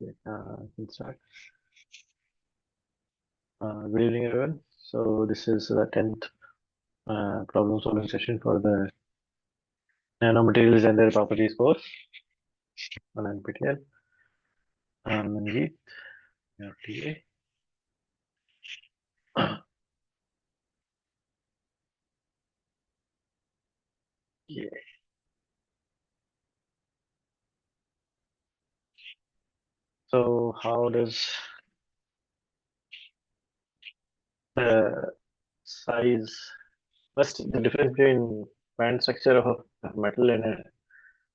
Okay, can start. Good evening, everyone. So this is the 10th problem solving session for the Nanomaterials and Their Properties course on NPTEL. Manjeet, your TA. Yeah. So how does the size, first the difference between band structure of a metal and a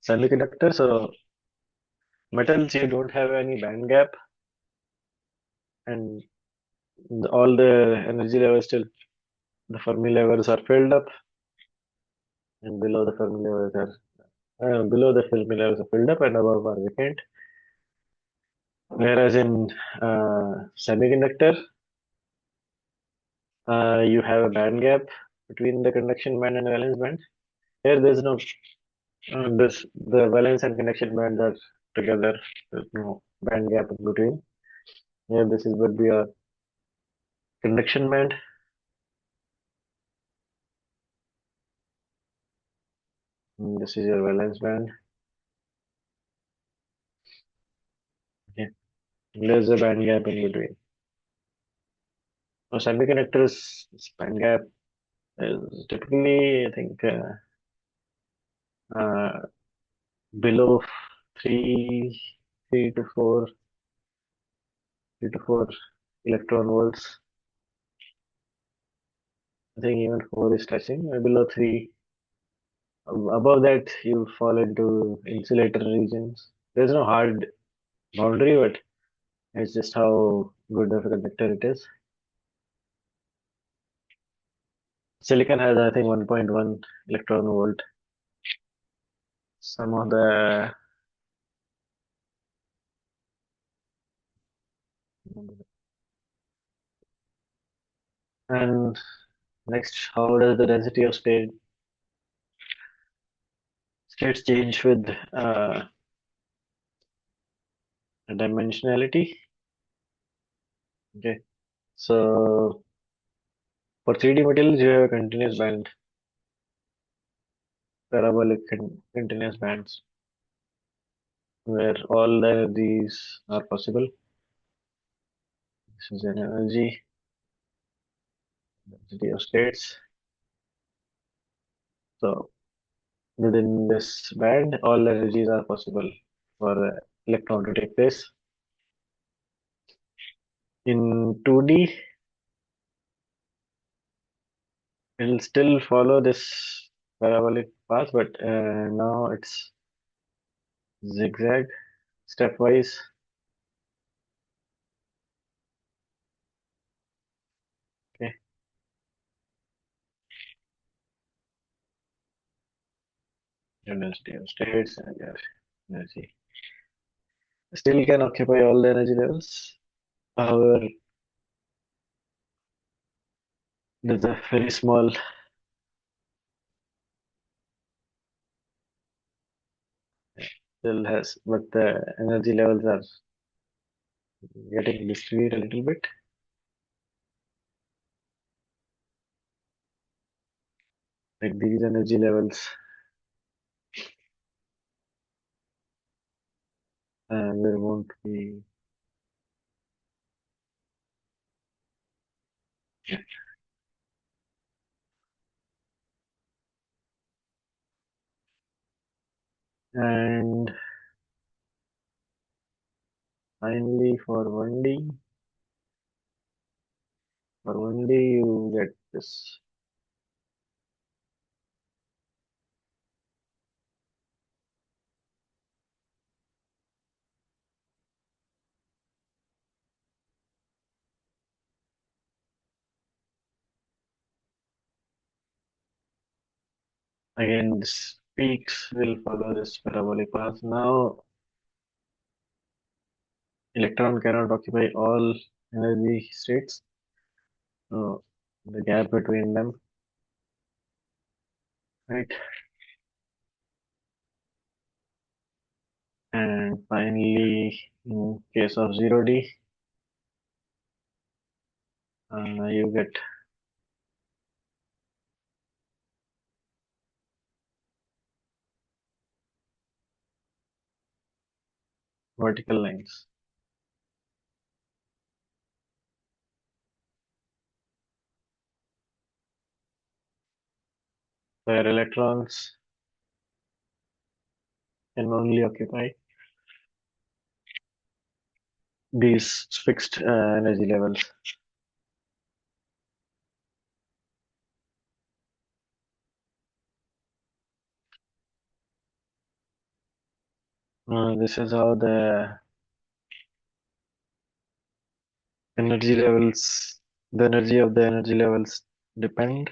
semiconductor? So metals, you don't have any band gap, and all the energy levels still, the Fermi levels are filled up, and below the Fermi levels are below the Fermi levels are filled up, and above are vacant. Whereas in semiconductor, you have a band gap between the conduction band and the valence band. Here, there's no this the valence and conduction bands are together. There's no band gap in between. Here, this is would be a conduction band. And this is your valence band. Okay. And there's a band gap in between. Now, semiconductors band gap is typically, I think, uh, below three, three to four, 3 to 4 electron volts. I think even 4 is touching. Below 3, above that, you fall into insulator regions. There's no hard boundary, but it's just how good of a conductor it is. Silicon has, I think, 1.1 electron volt. Some of the and next, how does the density of states change with dimensionality? Okay, so for 3D materials, you have a continuous band, parabolic continuous bands, where all the energies are possible. This is an energy density of states. So within this band, all energies are possible for the electron to take place. In 2D, it will still follow this parabolic path, but now it's zigzag, stepwise. Okay. Your density of states and your energy still can occupy all the energy levels. However, there's a very small still has, but the energy levels are getting discrete a little bit. Like these energy levels, and there won't be. And finally, for 1D, you get this. Again, this peaks will follow this parabolic path. Now, electron cannot occupy all energy states. So, the gap between them, right? And finally, in case of 0D, you get vertical lines. Where electrons can only occupy these fixed energy levels. This is how energy levels, the energy of the energy levels depend.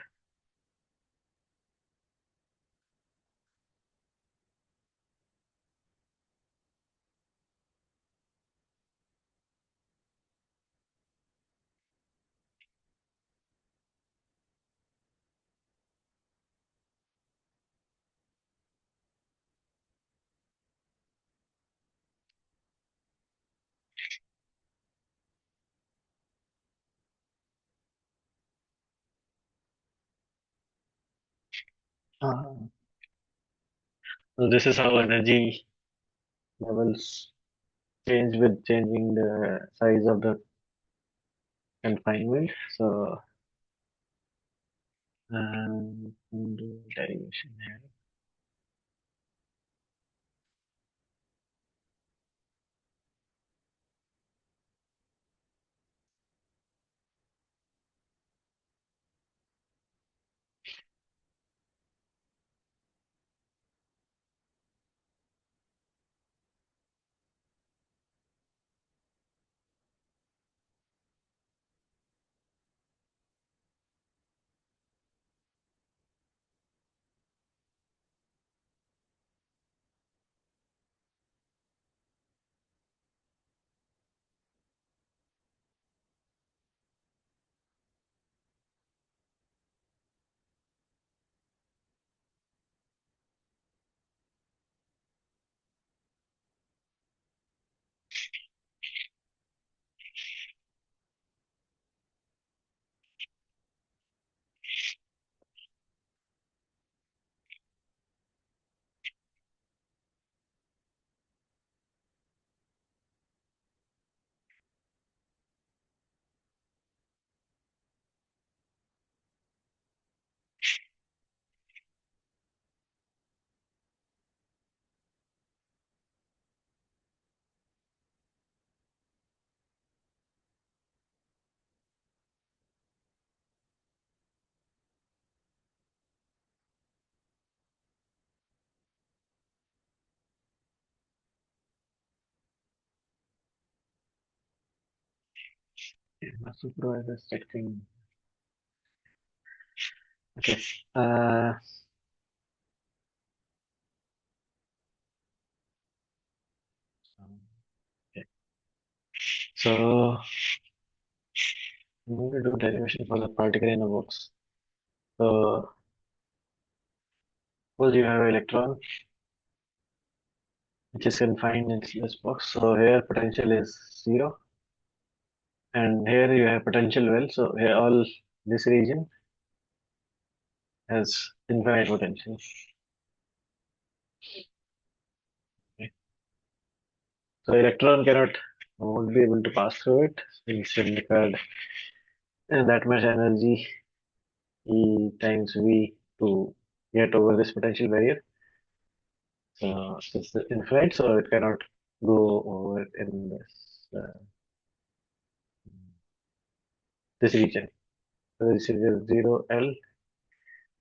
Uh, so this is how energy levels change with changing the size of the confinement. So, do derivation here. My supervisor is checking. Okay. Uh, okay. So I'm going to do derivation for the particle in a box. So suppose you have an electron which is confined in this box. So here potential is 0, and here you have potential well. So here all this region has infinite potential. Okay. So electron won't be able to pass through it. It's required that much energy E times V to get over this potential barrier. So it's infinite, so it cannot go over in this region. So this is 0 L.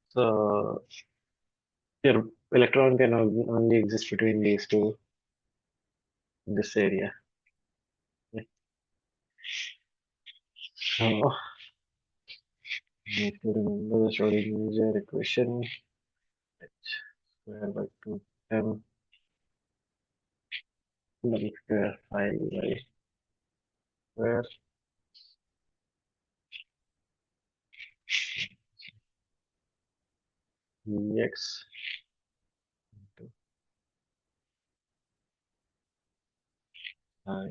So your electron can only exist between these two in this area. Okay. So you need to remember the Schrodinger equation. H square by 2m double square phi by square dx I,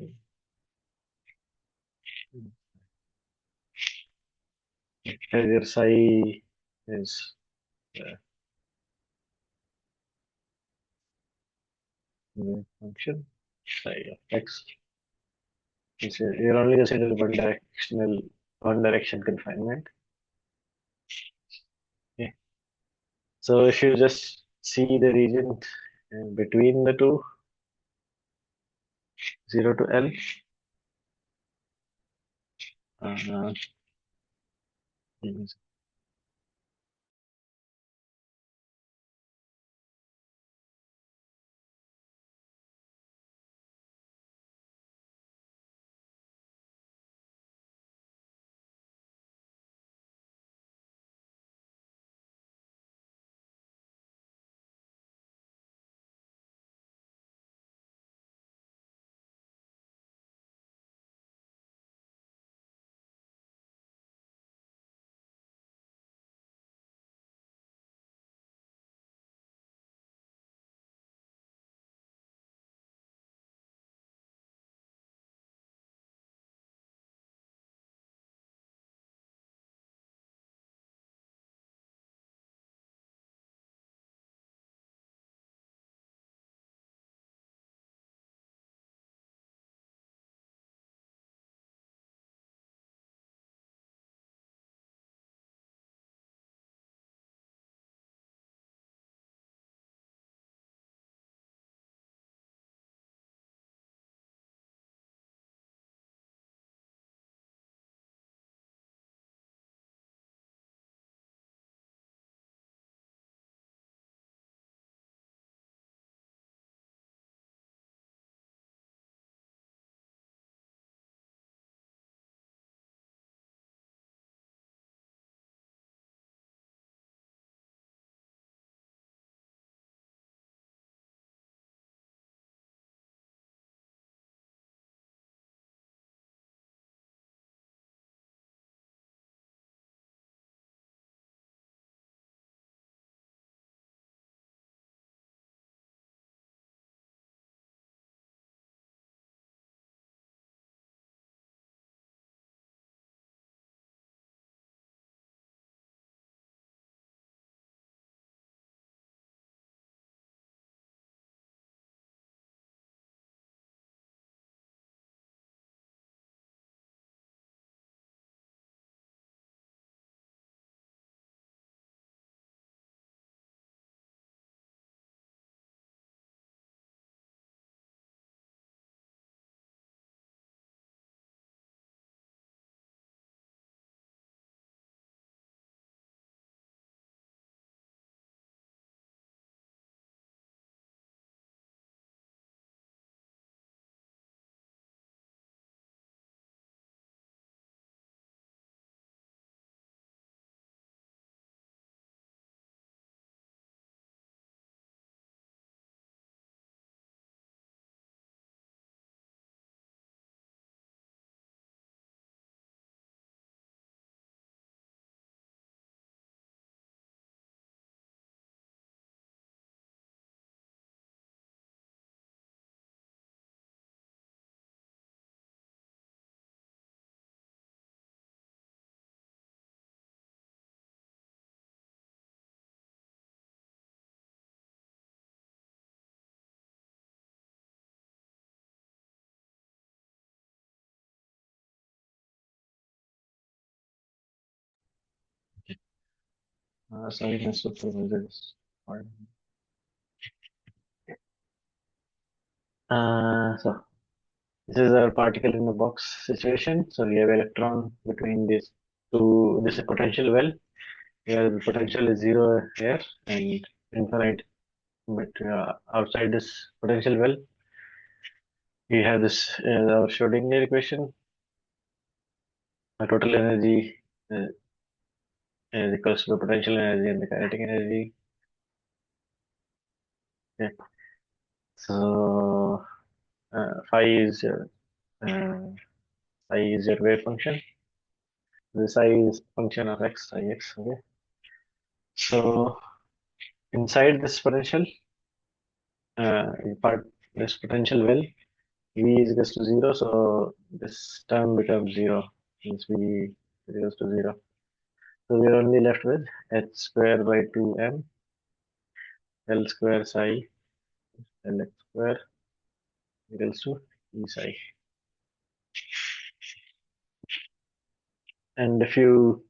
here psi is the function psi of x. You're only considering one direction confinement. Okay. So if you just see the region between the two, 0 to L, uh, sorry, Mr. Supervisor. So this is a particle in the box situation. So we have electron between these two. This is a potential well. Here the potential is zero here and infinite. But outside this potential well, we have this our Schrodinger equation. The total energy is equals to the potential energy and the kinetic energy. Okay. So phi is uh, phi is your wave function. The psi is function of x, psi x. Okay. So inside this potential, part this potential well, V is equals to 0, so this term becomes 0 since V is equals to 0. So we are only left with h square by 2m L square psi Lx square equals to E psi. And if you,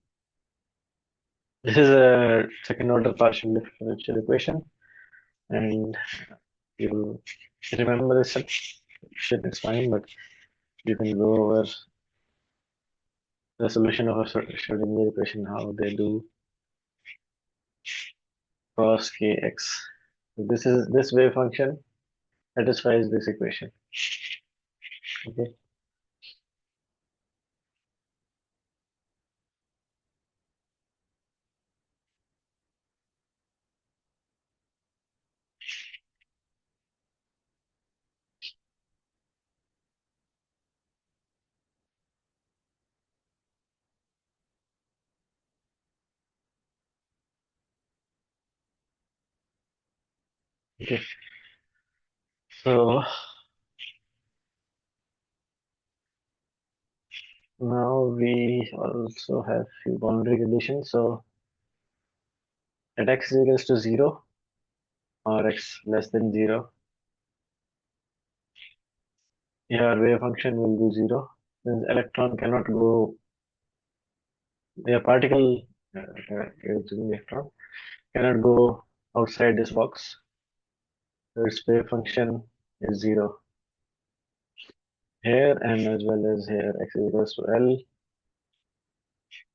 this is a second order partial differential equation, and you remember this section, it's fine, but you can go over the solution of a Schrodinger equation, how they do cos kx. So this wave function satisfies this equation. Okay. Okay. So now we also have few boundary conditions. So at x is equals to 0 or x less than 0, your wave function will be 0. Since electron cannot go, the particle, electron cannot go outside this box. So its wave function is 0 here and as well as here. X is equals to L,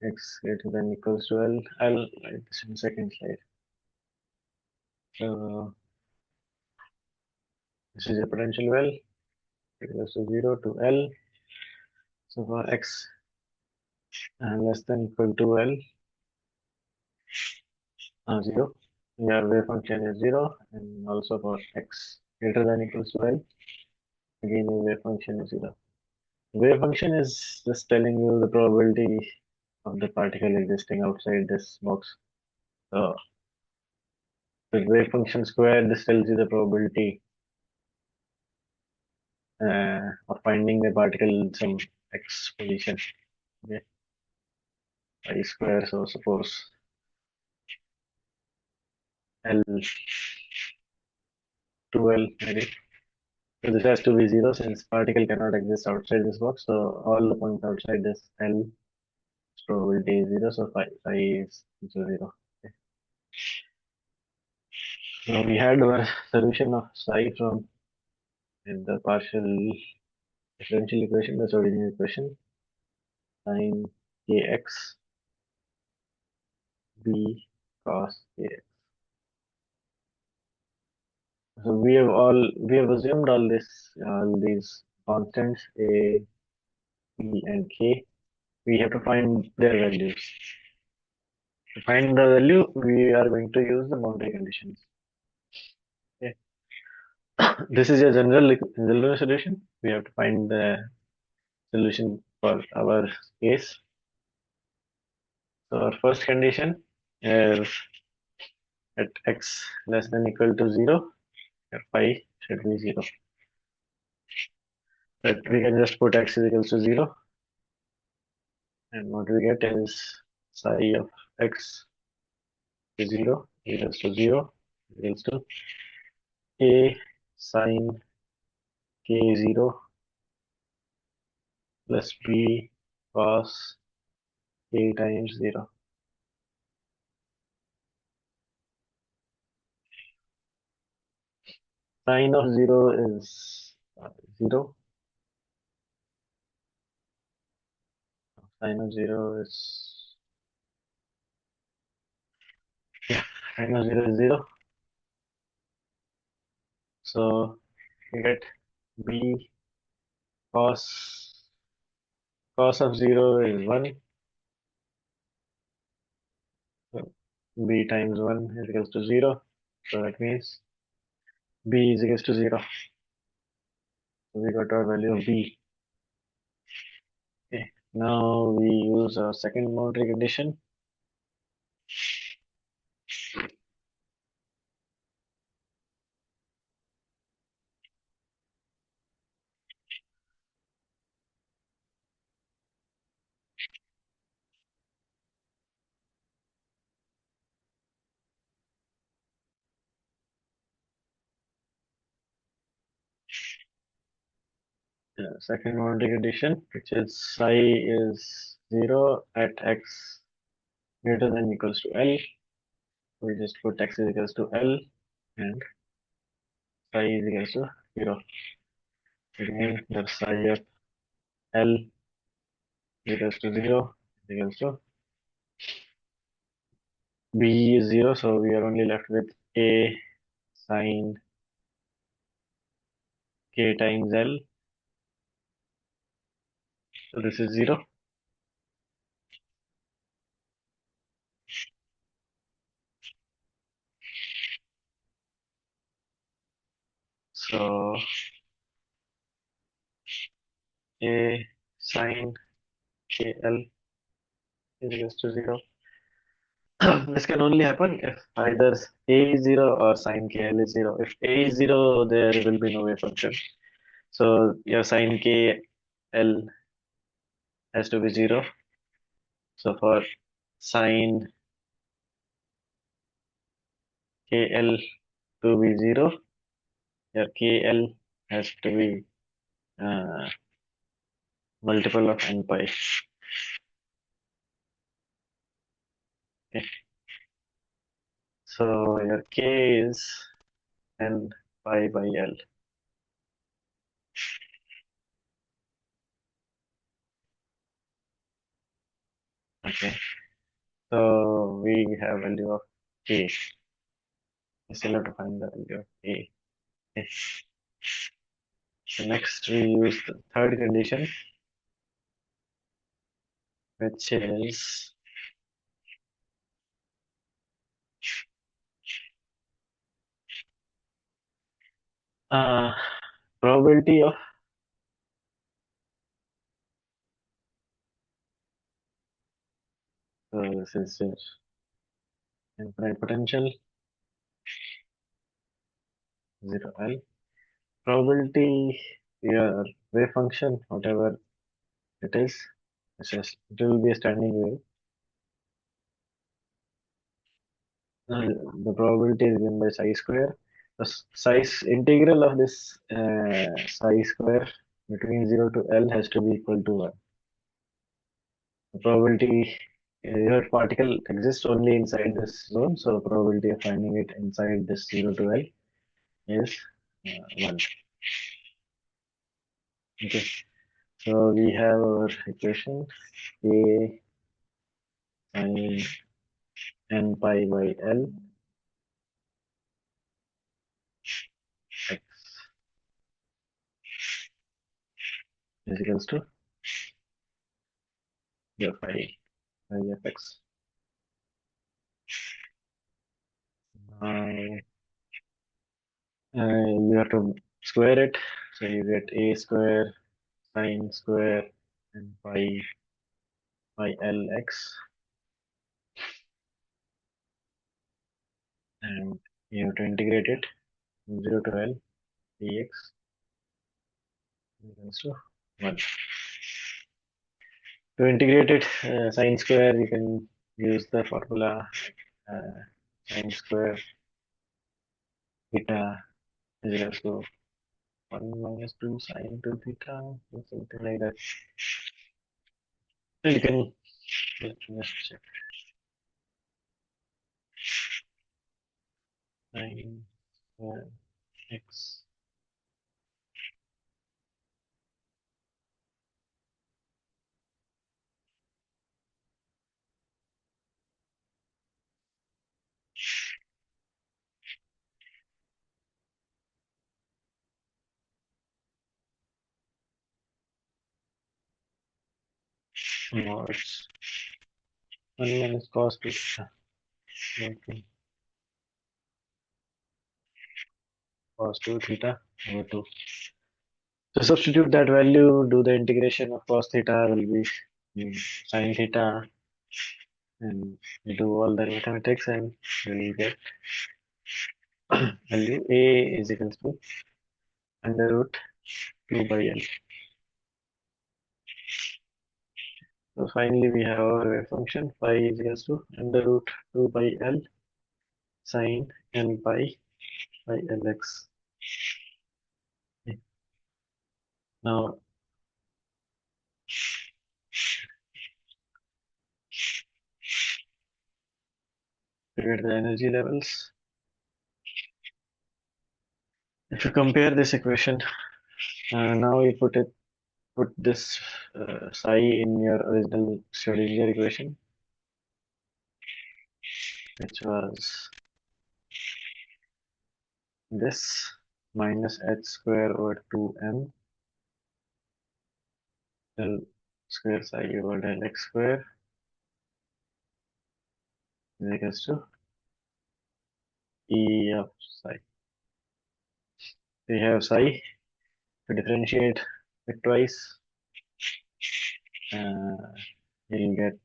x greater than equals to L. I'll write this in second slide. So this is a potential well equals to 0 to L. So for x less than equal to L, 0, your wave function is 0, and also for x greater than equals to L, again your wave function is 0. Wave function is just telling you the probability of the particle existing outside this box. So the wave function squared, this tells you the probability of finding the particle in some x position. Okay, I square. So suppose L 2L maybe. So this has to be 0 since particle cannot exist outside this box. So all the points outside this L probability is 0. So phi is 0. Okay. So we had our solution of psi from in the partial differential equation, the original equation, sin kx b cos kx. So we have assumed all these constants a, b, and k. We have to find their values. To find the value, we are going to use the boundary conditions. Okay. This is a general solution. We have to find the solution for our case. So our first condition is at x less than equal to 0, phi should be 0. But we can just put x is equals to 0, and what we get is psi of x is 0 equals to 0 equals to a sin k0 plus b cos k times 0. Sine of 0 is 0. Sine of 0 is, yeah, sine of 0 is 0. So we get b cos of 0 is 1. So b times 1 is equals to 0. So that means b is equals to 0. So we got our value of b. Okay. Now we use our second boundary condition. second boundary condition, which is psi is 0 at x greater than equals to L. We just put x is equals to L and psi is equals to 0. Again, the psi of L is equals to 0 is equals to B is 0, so we are only left with A sine k times L. So this is 0. So A sine KL is equals to 0. This can only happen if either A is 0 or sine KL is 0. If A is 0, there will be no wave function. So your sine KL has to be 0. So for sine KL to be 0, your KL has to be uh, multiple of n pi. Okay. So your K is n pi by L. Okay. So we have value of K. We still have to find the value of A. Okay. So next we use the third condition, which is uh, probability of this is your infinite potential 0 L. Probability your wave function, whatever it is, it will be a standing wave. The probability is given by psi square. The size integral of this psi square between 0 to L has to be equal to 1. The probability your particle exists only inside this zone, so the probability of finding it inside this 0 to L is 1. Okay, so we have our equation A sine n pi by L x is equals to your phi of x. Now you have to square it, so you get a square sine square and pi by Lx, and you have to integrate it from 0 to L dx equals to 1. To integrate it, sine square, you can use the formula uh, sine square theta is equals to 1 minus 2 sine 2 theta or something like that. So you can just check sine x. No, it's 1 minus cos theta. Okay. Cos 2 theta over 2. So substitute that value, do the integration of cos theta will be sine theta, and you do all the mathematics and you will get value A is equals to under root 2 by L. So finally we have our wave function phi is equals to under root 2 by L sine n pi by Lx. Okay. Now to get the energy levels. If you compare this equation, now you put this psi in your original Schrodinger equation, which was this minus h square over 2m del square psi over del x square is equals to E of psi. We have psi to differentiate it twice. You'll get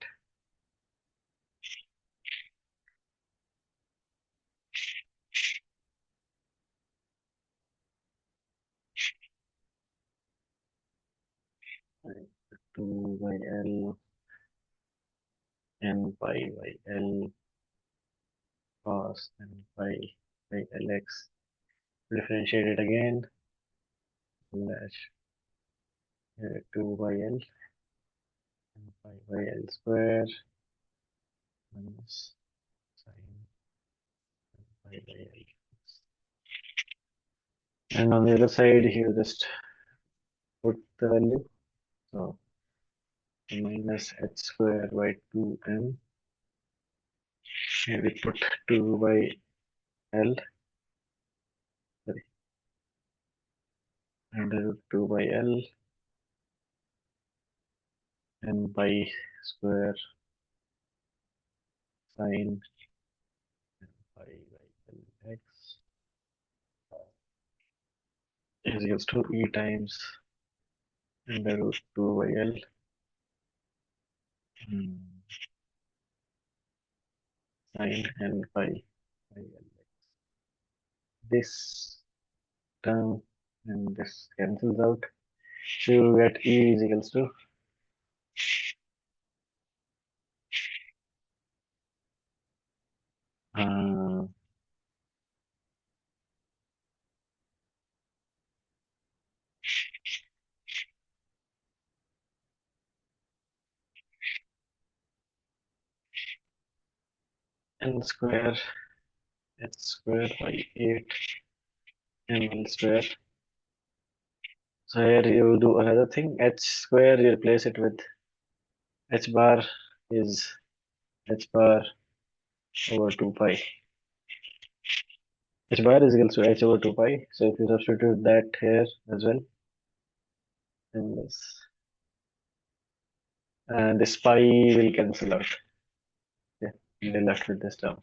two by L n pi by L cos n pi by Lx. Differentiate it again. Dash 2 by L n pi by L square minus sin n pi by L. And on the other side, you just put the value. So minus h square by 2m. Here we put 2 by L. Sorry. Under root 2 by L n pi square sin n pi by Lx is equals to E times under root 2 by L. Sin n pi by Lx. This term and this cancels out. So you get E is equals to n square h square by 8 ml square. So here you do another thing. H square you replace it with h bar is h bar over 2 pi. H bar is equal to h over 2 pi. So if you substitute that here as well, then this pi will cancel out. Yeah, you're left with this term.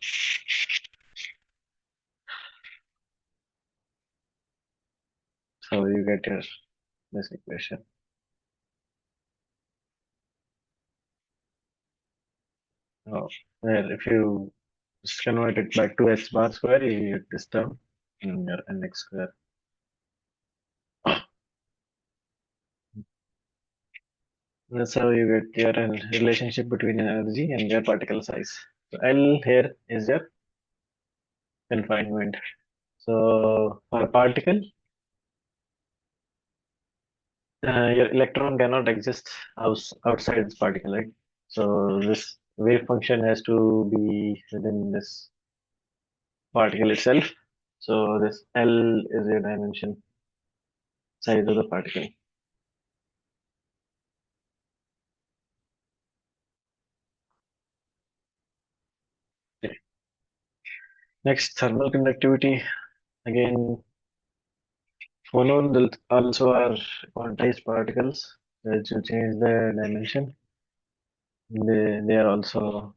So you get your this equation. Oh, well, if you just convert it back to h bar square, you get this term in your nx square. That's how you get your relationship between energy and your particle size. So L here is your confinement. So for a particle, your electron cannot exist outside this particle, right? So this wave function has to be within this particle itself. So this L is your dimension size of the particle. Okay. Next, thermal conductivity. Again, phonon also are quantized particles. As you change the dimension, they are also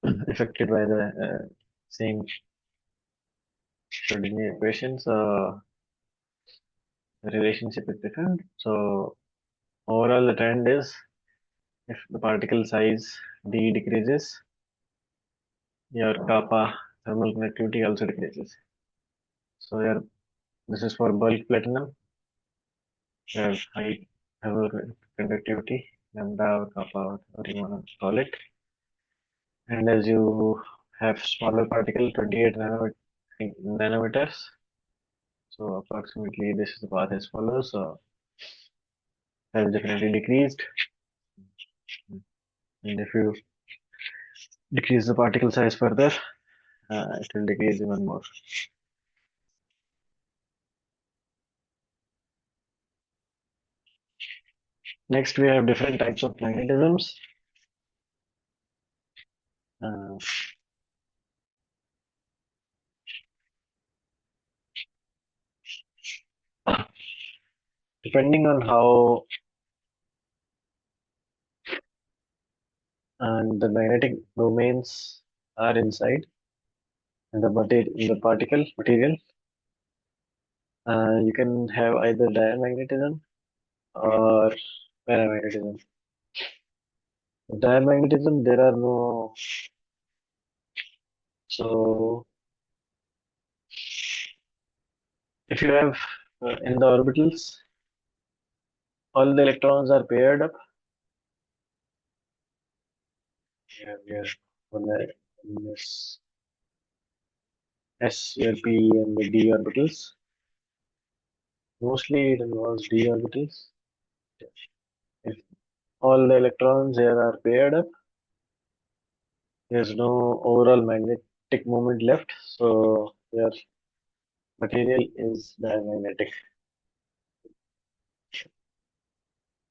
affected by the same Schrodinger equation. So the relationship is different. So overall, the trend is if the particle size d decreases, your kappa thermal conductivity also decreases. So this is for bulk platinum. You have high thermal conductivity, lambda or kappa, or you want to call it. And as you have smaller particle, 28 nanometers. So approximately this is the path as follows. So has definitely decreased. And if you decrease the particle size further, it will decrease even more. Next, we have different types of magnetisms. Uh, Depending on how the magnetic domains are inside in the particle material, you can have either diamagnetism or paramagnetism. Diamagnetism, there are no. So, if you have in the orbitals, all the electrons are paired up. You have your one in this S, your P, and the D orbitals. Mostly it involves D orbitals. If all the electrons here are paired up, there's no overall magnetic moment left, so your material is diamagnetic.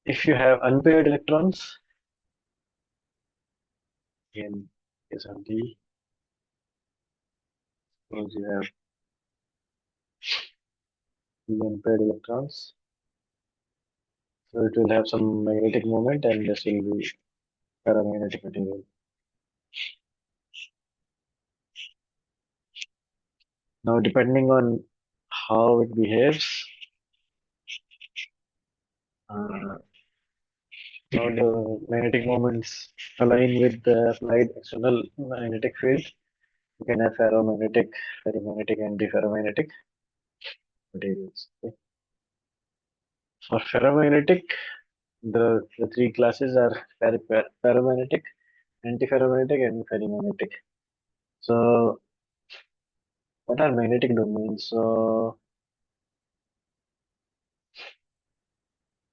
If you have unpaired electrons, again, case of D, suppose you have the unpaired electrons, so it will have some magnetic moment and this will be paramagnetic material. Now, depending on how it behaves, uh, how the magnetic moments align with the applied external magnetic field, you can have ferromagnetic, ferrimagnetic, and deferromagnetic materials. Okay. For ferromagnetic, the three classes are ferromagnetic, antiferromagnetic, and ferrimagnetic. So, what are magnetic domains? So,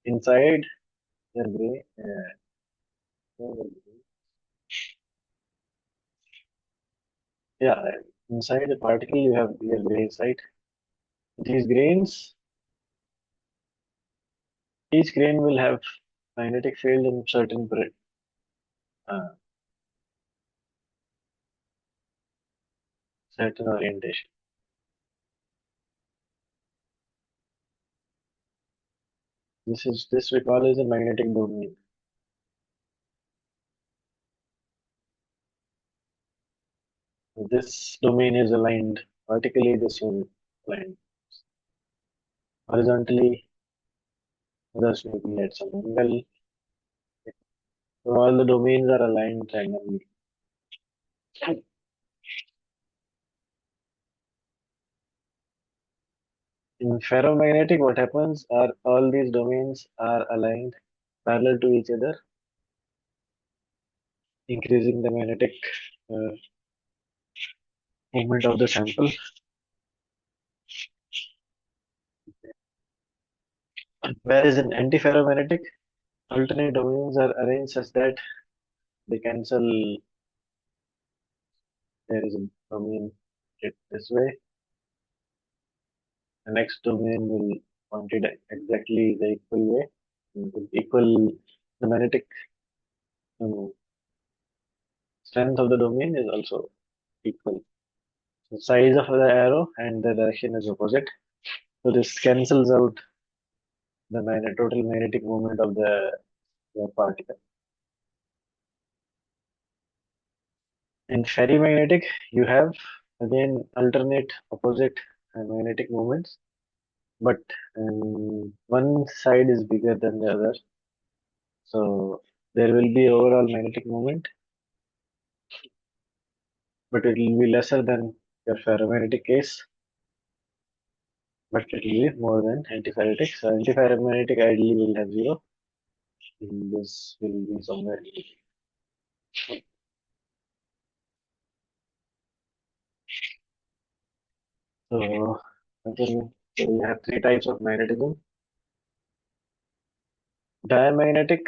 inside your gray, yeah, inside the particle you have your grain side. These grains, each grain will have magnetic field in uh, certain orientation. This we call as a magnetic domain. This domain is aligned vertically. This is aligned horizontally. Others may be at some angle. So all the domains are aligned randomly. In ferromagnetic, what happens are all these domains are aligned parallel to each other, increasing the magnetic uh, movement of the sample. Whereas in antiferromagnetic, alternate domains are arranged such that they cancel. There is a domain it this way. The next domain will point it exactly the equal way. Equal the magnetic um, strength of the domain is also equal. The size of the arrow and the direction is opposite. So this cancels out the total magnetic moment of the particle. In ferrimagnetic, you have again alternate opposite magnetic moments, but one side is bigger than the other. So there will be overall magnetic moment, but it will be lesser than your ferromagnetic case, but it will be more than antiferritic. So antiferromagnetic ideally will have zero. This will be somewhere. So again, we have three types of magnetism. Diamagnetic,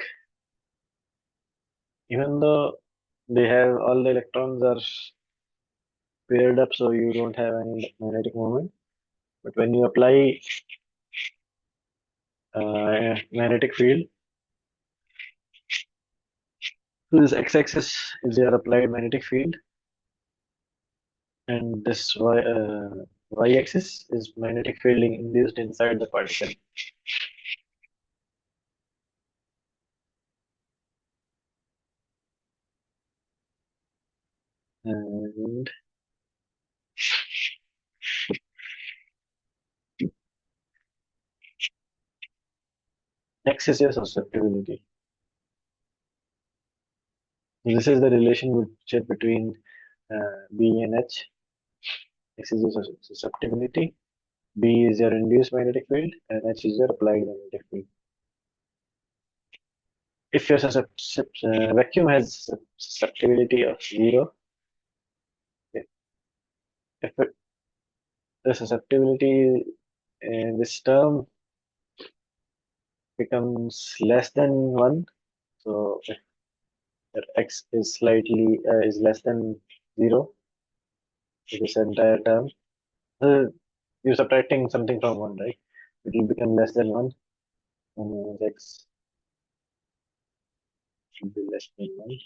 even though they have all the electrons are paired up so you don't have any magnetic moment. But when you apply magnetic field, so this x-axis is your applied magnetic field, and this y-axis is magnetic field induced inside the particle. And X is your susceptibility. This is the relationship between B and H. X is your susceptibility, B is your induced magnetic field, and H is your applied magnetic field. If your vacuum has susceptibility of 0, if the susceptibility in this term becomes less than 1, so if your X is slightly is less than 0, this entire term, uh, you're subtracting something from 1, right? It will become less than 1, and X should be less than 1.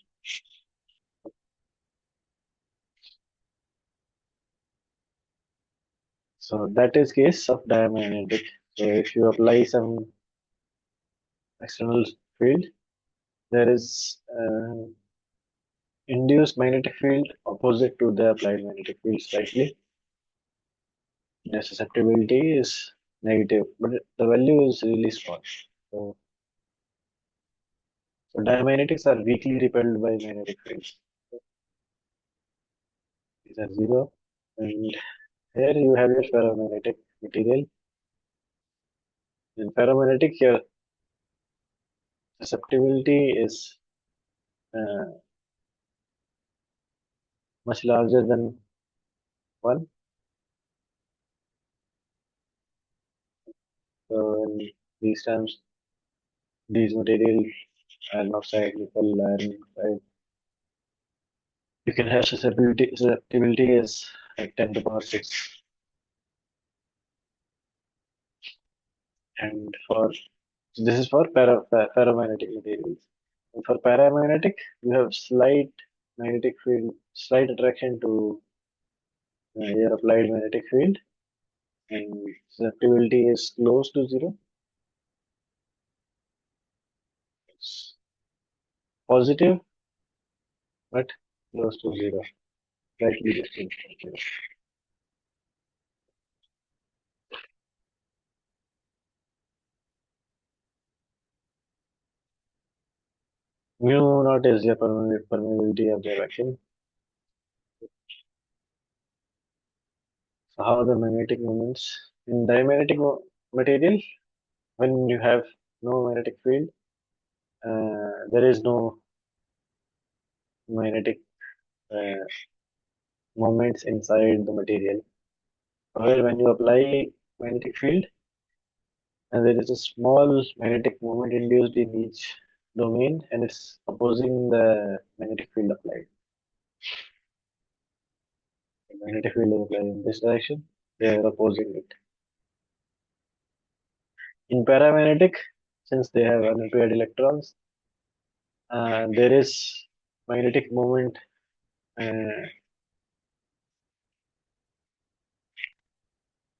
So that is case of diamagnetic. So if you apply some external field, there is induced magnetic field opposite to the applied magnetic field slightly. The susceptibility is negative, but the value is really small. So diamagnetics are weakly repelled by magnetic fields. These are 0. And here you have your ferromagnetic material. In ferromagnetic, your susceptibility is uh, much larger than 1. So in these terms, these materials, iron oxide, nickel, iron oxide, you can have susceptibility is like 10 to the power 6. And for this is for ferromagnetic materials. And for paramagnetic, you have slight magnetic field, slight attraction to your applied magnetic field, and susceptibility is close to 0. It's positive, but close to 0, slightly distant from 0. Mu naught is your permeability of the vacuum. So how the magnetic moments in diamagnetic material, when you have no magnetic field, there is no magnetic uh, moments inside the material. However, when you apply magnetic field, and there is a small magnetic moment induced in each domain, and it's opposing the magnetic field applied. The magnetic field is applied in this direction, they are opposing it. In paramagnetic, since they have unpaired electrons, there is magnetic moment uh,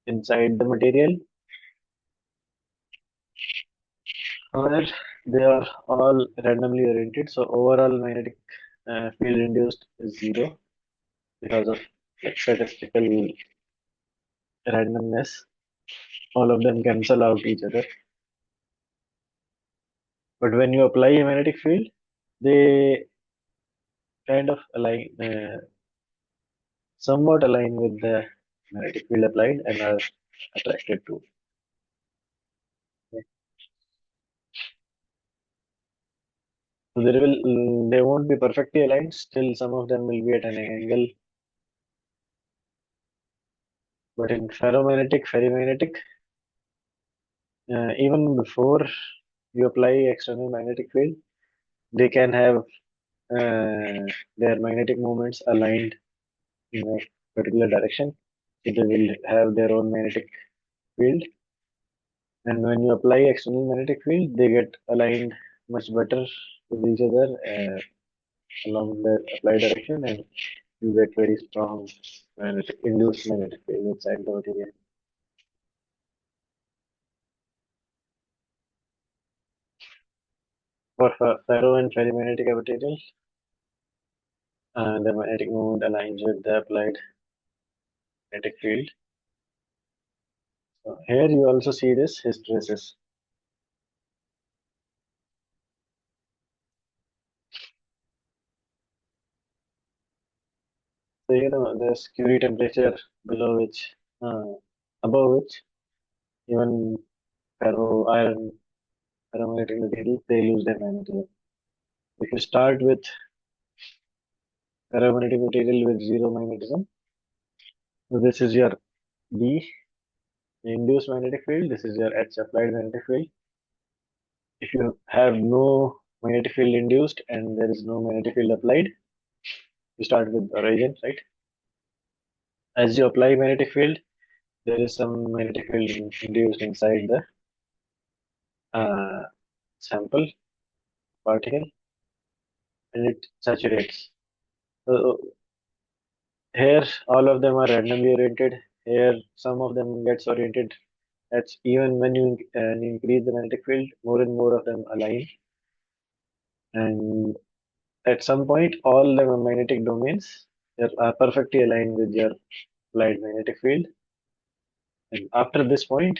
inside the material. However, they are all randomly oriented, so overall magnetic field induced is 0 because of like, statistical randomness. All of them cancel out each other. But when you apply a magnetic field, they kind of align, somewhat align with the magnetic field applied and are attracted to. So they won't be perfectly aligned. Still, some of them will be at an angle. But in ferromagnetic, even before you apply external magnetic field, they can have their magnetic moments aligned, you know, particular direction, it will have their own magnetic field. And when you apply external magnetic field, they get aligned much better with each other along the applied direction, and you get very strong induced magnetic field inside the material. For ferro and ferromagnetic materials, the magnetic moment aligns with the applied magnetic field. So here you also see this hysteresis. So the Curie temperature below which, above which, even iron, ferromagnetic materials, they lose their magnetism. If you start with ferromagnetic material with zero magnetism, so this is your B, induced magnetic field. This is your H, applied magnetic field. If you have no magnetic field induced and there is no magnetic field applied, you start with origin, right? As you apply magnetic field, there is some magnetic field induced inside the uh, sample particle, and it saturates. So here, all of them are randomly oriented. Here, some of them gets oriented. That's even when you increase the magnetic field, more and more of them align. And at some point, all the magnetic domains are perfectly aligned with your applied magnetic field. And after this point,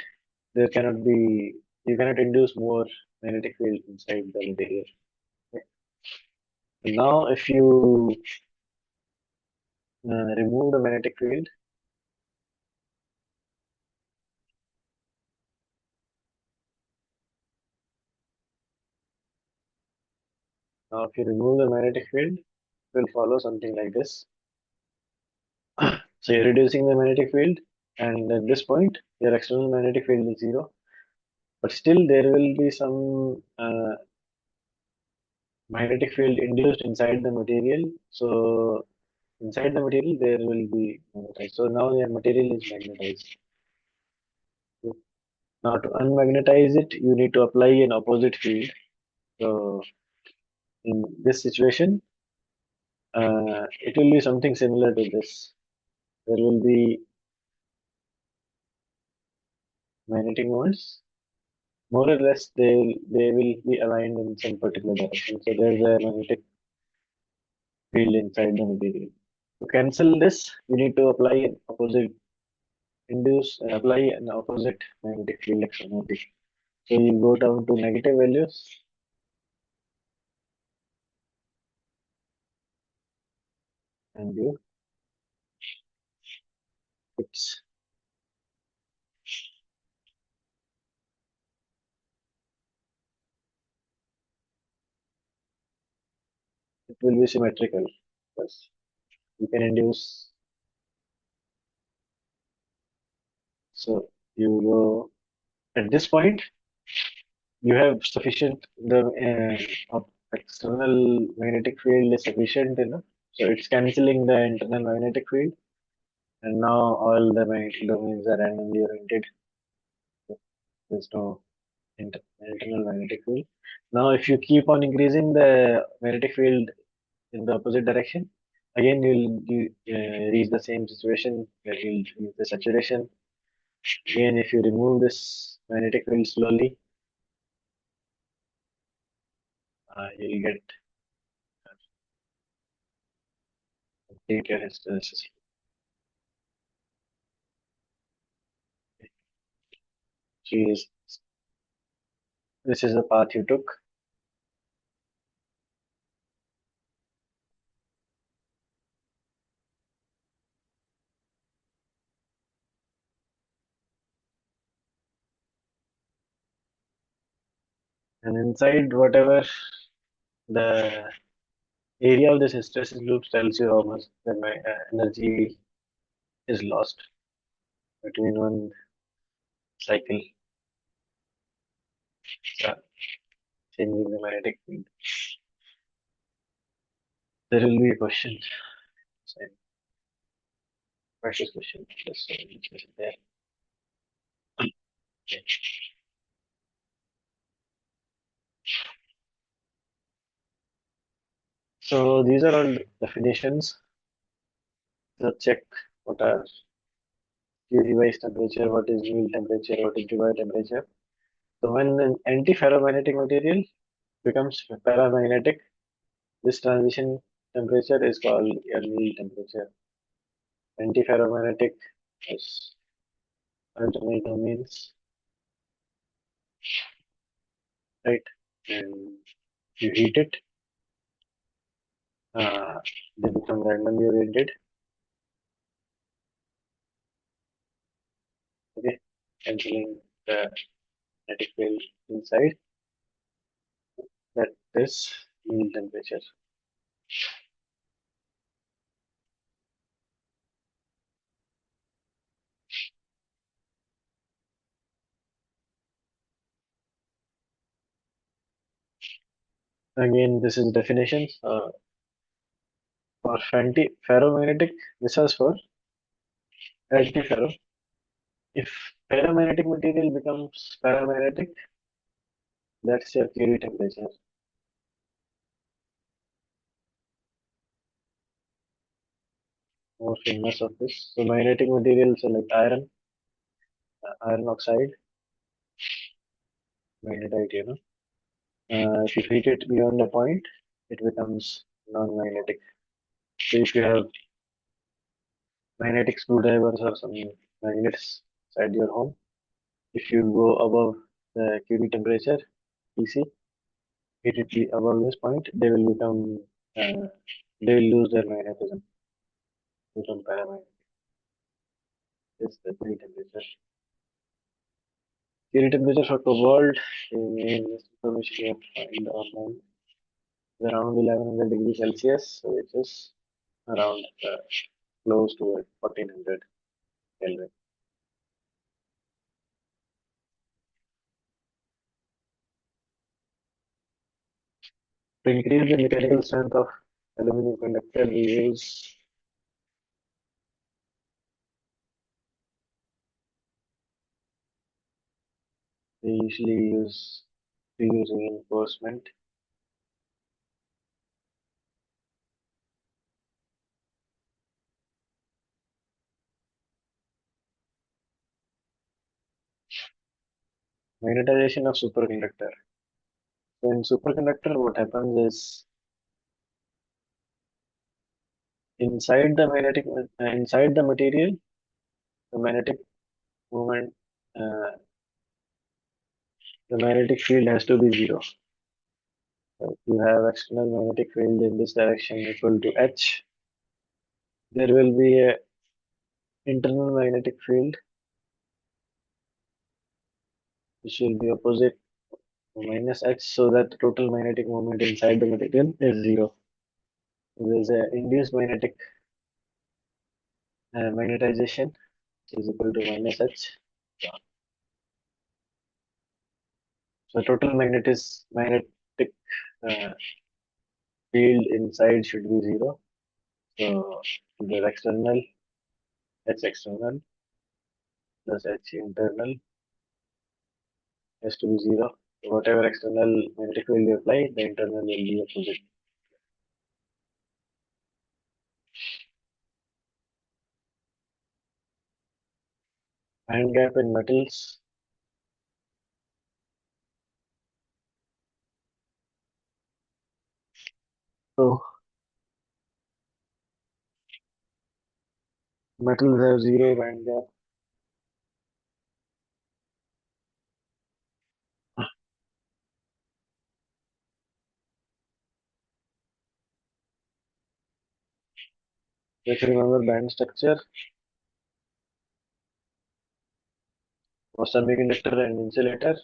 there cannot be you cannot induce more magnetic field inside the material. Now, if you remove the magnetic field, now if you remove the magnetic field, it will follow something like this. So you're reducing the magnetic field, and at this point, your external magnetic field is zero. But still, there will be some magnetic field induced inside the material. So inside the material, there will be magnetized. So now your material is magnetized. Now to unmagnetize it, you need to apply an opposite field. So in this situation, it will be something similar to this. There will be magnetic moments. More or less, they will be aligned in some particular direction. So there's a magnetic field inside the material. To cancel this, you need to apply an opposite magnetic field externally. So you go down to negative values, and you it's it will be symmetrical. Yes, you can induce. So you go at this point, you have sufficient external magnetic field is sufficient enough. So it's cancelling the internal magnetic field, and now all the magnetic domains are randomly oriented. There's no internal magnetic field. Now, if you keep on increasing the magnetic field in the opposite direction, again you reach the same situation where you'll reach the saturation. Again, if you remove this magnetic field slowly, you'll get complete your hysteresis. Geez, this is the path you took. And inside whatever the area of this hysteresis loop tells you how much the energy is lost between one cycle, changing the magnetic field. There will be a question. practice question. Just there. Okay. So these are all definitions. So check what are Q device temperature, what is mean temperature, what is Dubai temperature. So when an antiferromagnetic material becomes paramagnetic, this transition temperature is called mean temperature. Antiferromagnetic is alternate domains, right? And you heat it, uh, they become randomly oriented, okay, cancelling the magnetic field inside. That is mean temperature. Again, this is definition. For ferromagnetic, this is for antiferro. If paramagnetic material becomes paramagnetic, that's your Curie temperature. More famous of this. So magnetic materials are like iron, iron oxide, magnetite, if you heat it beyond a point, it becomes non-magnetic. So if you have magnetic screwdrivers or some magnets inside your home, if you go above the Curie temperature, PC, heat it above this point, they will become, they will lose their magnetism, become paramagnetic. It's the Curie temperature. Curie temperature for cobalt, in this information you have to find online, is around 1100 degrees Celsius, so which is around close to 1400 Kelvin. To increase the mechanical strength of aluminum conductor, we usually use reinforcement. Magnetization of superconductor. So in superconductor, what happens is inside the material, the magnetic moment, uh, the magnetic field has to be zero. So if you have external magnetic field in this direction equal to H, there will be a internal magnetic field which will be opposite minus H, so that the total magnetic moment inside the material is zero. So there's a induced magnetization is equal to minus H. So total magnetic uh, field inside should be zero. So the external H external plus H internal has to be zero. So whatever external magnetic field you apply, the internal will be opposite. Band gap in metals. So metals have zero band gap. If you remember band structure for semiconductor and insulator,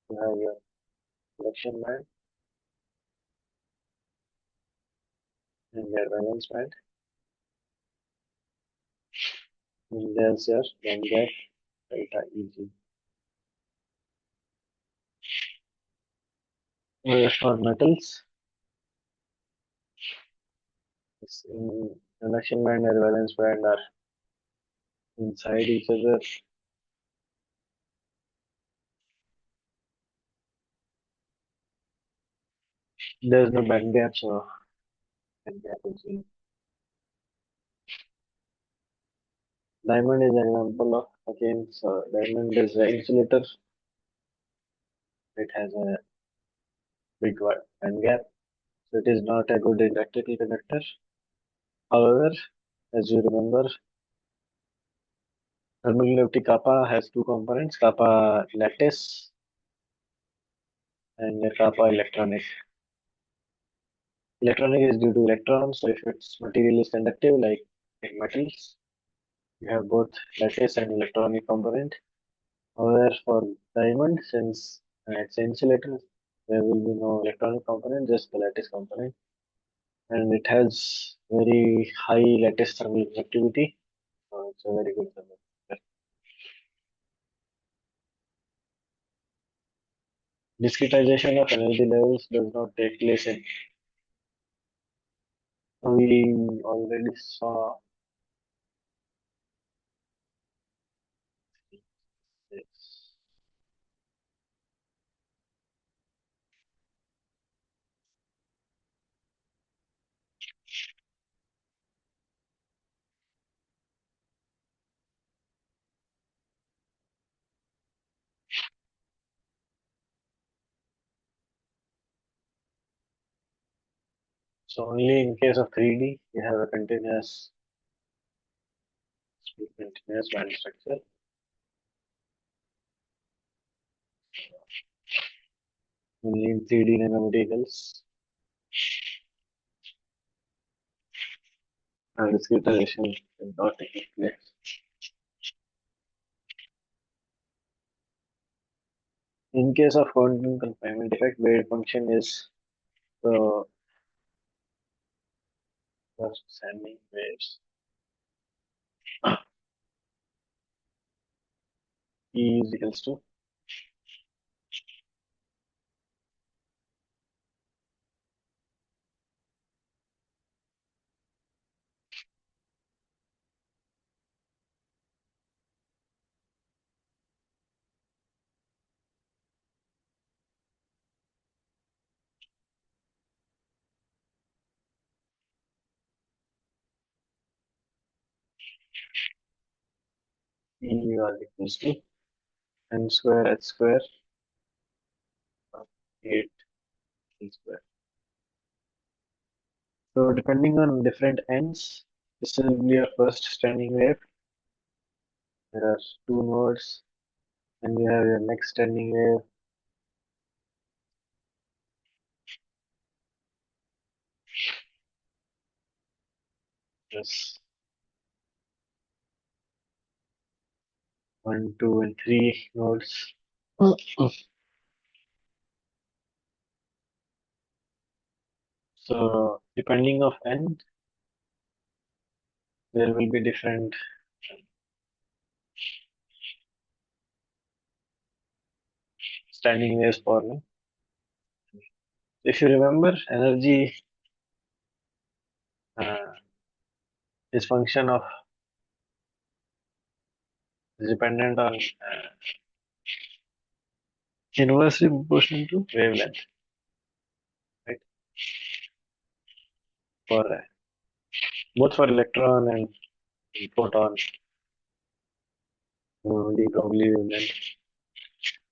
you have your conduction band and their valence band. And there's your band gap delta Eg. For metals, conduction band and valence band are inside each other. There's no band gap, so band gap is in. Diamond is an example of again. So diamond is an insulator. It has a big band gap, so it is not a good electrical conductor. However, as you remember, thermoelectric kappa has two components: kappa lattice and kappa electronic. Electronic is due to electrons, so if its material is conductive, like in metals, you have both lattice and electronic component. However, for diamond, since it's insulator, there will be no electronic component, just the lattice component, and it has very high lattice thermal conductivity. So it's a very good thermal conductor. Discretization of energy levels does not take place in. We already saw this. So only in case of 3D, you have a continuous band structure. Only in 3D nanomaterials, and discretization is not taking place. In case of quantum confinement effect, wave function is the first standing waves. E is equals to E was equals to m square h square of 8 e square. So depending on different ends, this will be your first standing wave. There are two nodes, and you have your next standing wave. Plus 1, 2, and 3 nodes. So depending of n, there will be different standing waves forming. If you remember, energy uh, is function of is dependent on inversely proportional to wavelength, right? For both for electron and photon, the probably wavelength.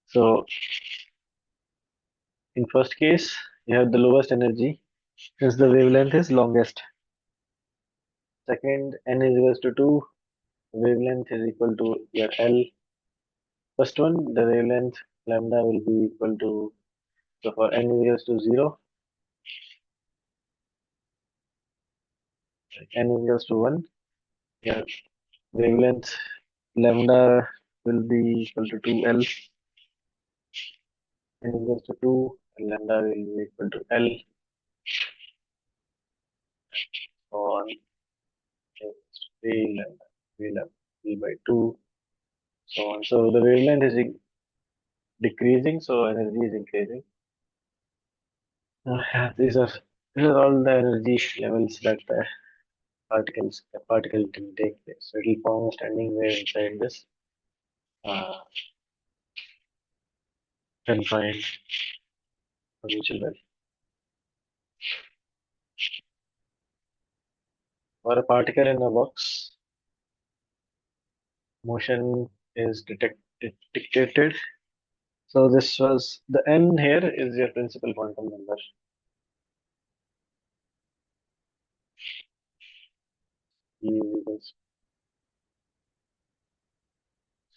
So in first case, you have the lowest energy since the wavelength is longest. Second, n is equals to 2, wavelength is equal to your L. First one, the wavelength lambda will be equal to, so for n is equals to 0, n is equals to 1, your wavelength lambda will be equal to 2L, n is equals to 2, and lambda will be equal to L on V lambda, V lambda, V by 2, so on. So the wavelength is decreasing, so energy is increasing. Yeah, these are all the energy levels that particle can take place. So it will form a standing wave inside this uh, confined potential well. For a particle in a box, motion is dictated. So this was the n here is your principal quantum number. E is equals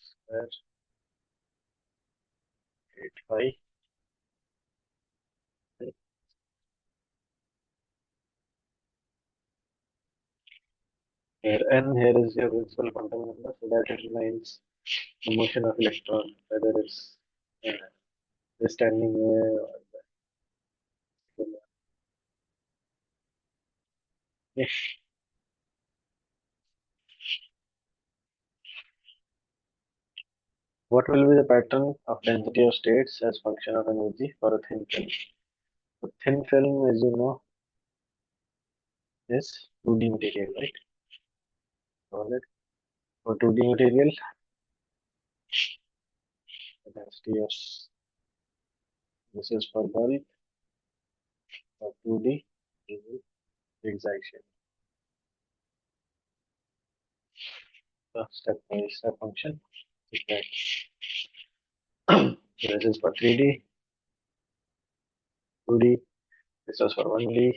square 8 pi. Here n here is your principal quantum number, so that determines the motion of electron, whether it's the standing wave or the yes. What will be the pattern of density of states as function of energy for a thin film? A thin film, as you know, is 2D material, right? Solid. For 2D material, the density of this is for bulk. For 2D, this is excitation. So step by step function. Okay. This is for 3D, 2D. This was for 1D.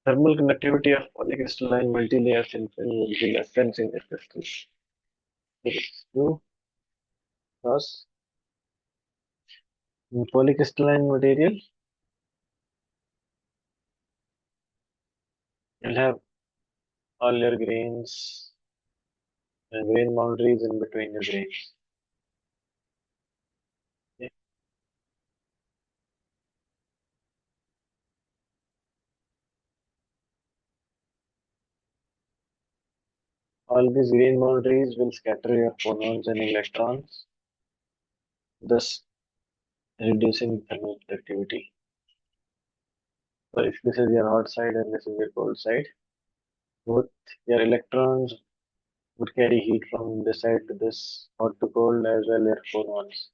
Thermal conductivity of polycrystalline multilayer thin film will be less than single crystals. This is true because in polycrystalline material, you'll have all your grains and grain boundaries in between your grains. Okay. All these grain boundaries will scatter your phonons and electrons, thus reducing thermal conductivity. So if this is your hot side and this is your cold side, both your electrons would carry heat from this side to this hot to cold as well your phonons.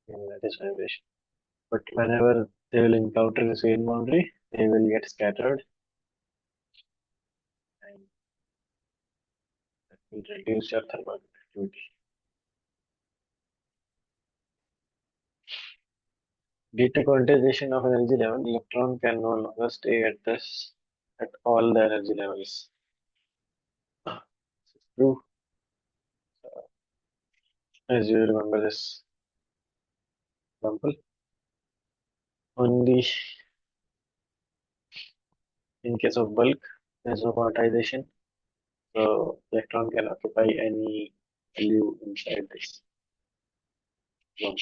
And that is vibration. But whenever they will encounter this grain boundary, they will get scattered and that will reduce your thermal conductivity. Due to quantization of energy level, electron can no longer stay at all the energy levels. This is true, as you remember this example. Only in case of bulk, there is no quantization, so electron can occupy any value inside this zone.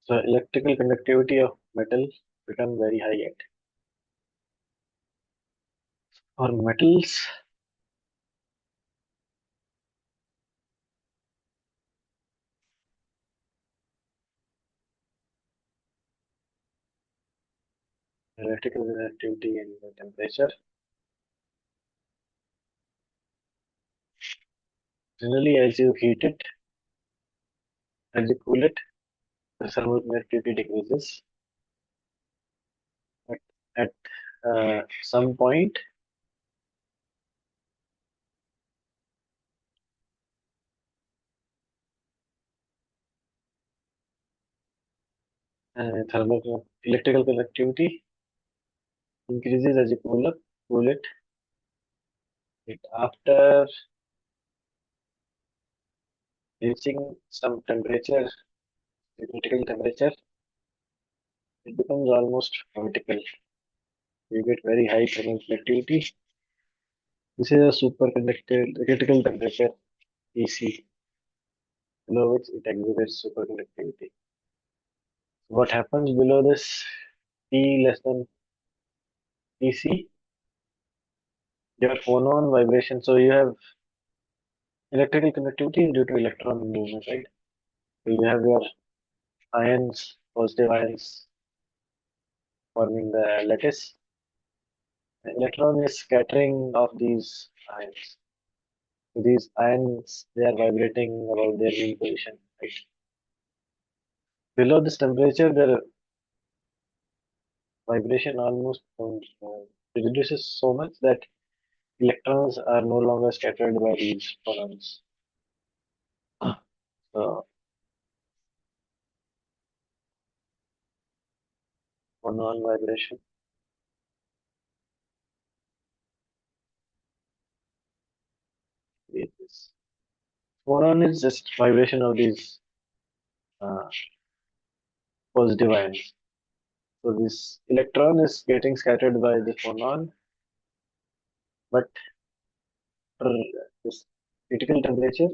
So electrical conductivity of metal become very high at. For metals, electrical conductivity and the temperature. Generally, as you heat it, as you cool it, the thermal conductivity decreases. But at some point, electrical conductivity increases as you cool it. After reaching some temperature, the critical temperature, it becomes almost vertical. You get very high thermal conductivity. This is a superconducted critical temperature EC, below which it exhibits superconductivity. What happens below this T less than EC? Your phonon vibration. So you have electrical conductivity is due to electron movement, right? So you have your ions, positive ions forming the lattice. The electron is scattering of these ions. So these ions, they are vibrating about their mean position, right? Below this temperature, their vibration almost reduces so much that electrons are no longer scattered by these photons. So phonon vibration is this. Phonon is just vibration of these uh, positive ions. So this electron is getting scattered by the phonon, but for this critical temperature,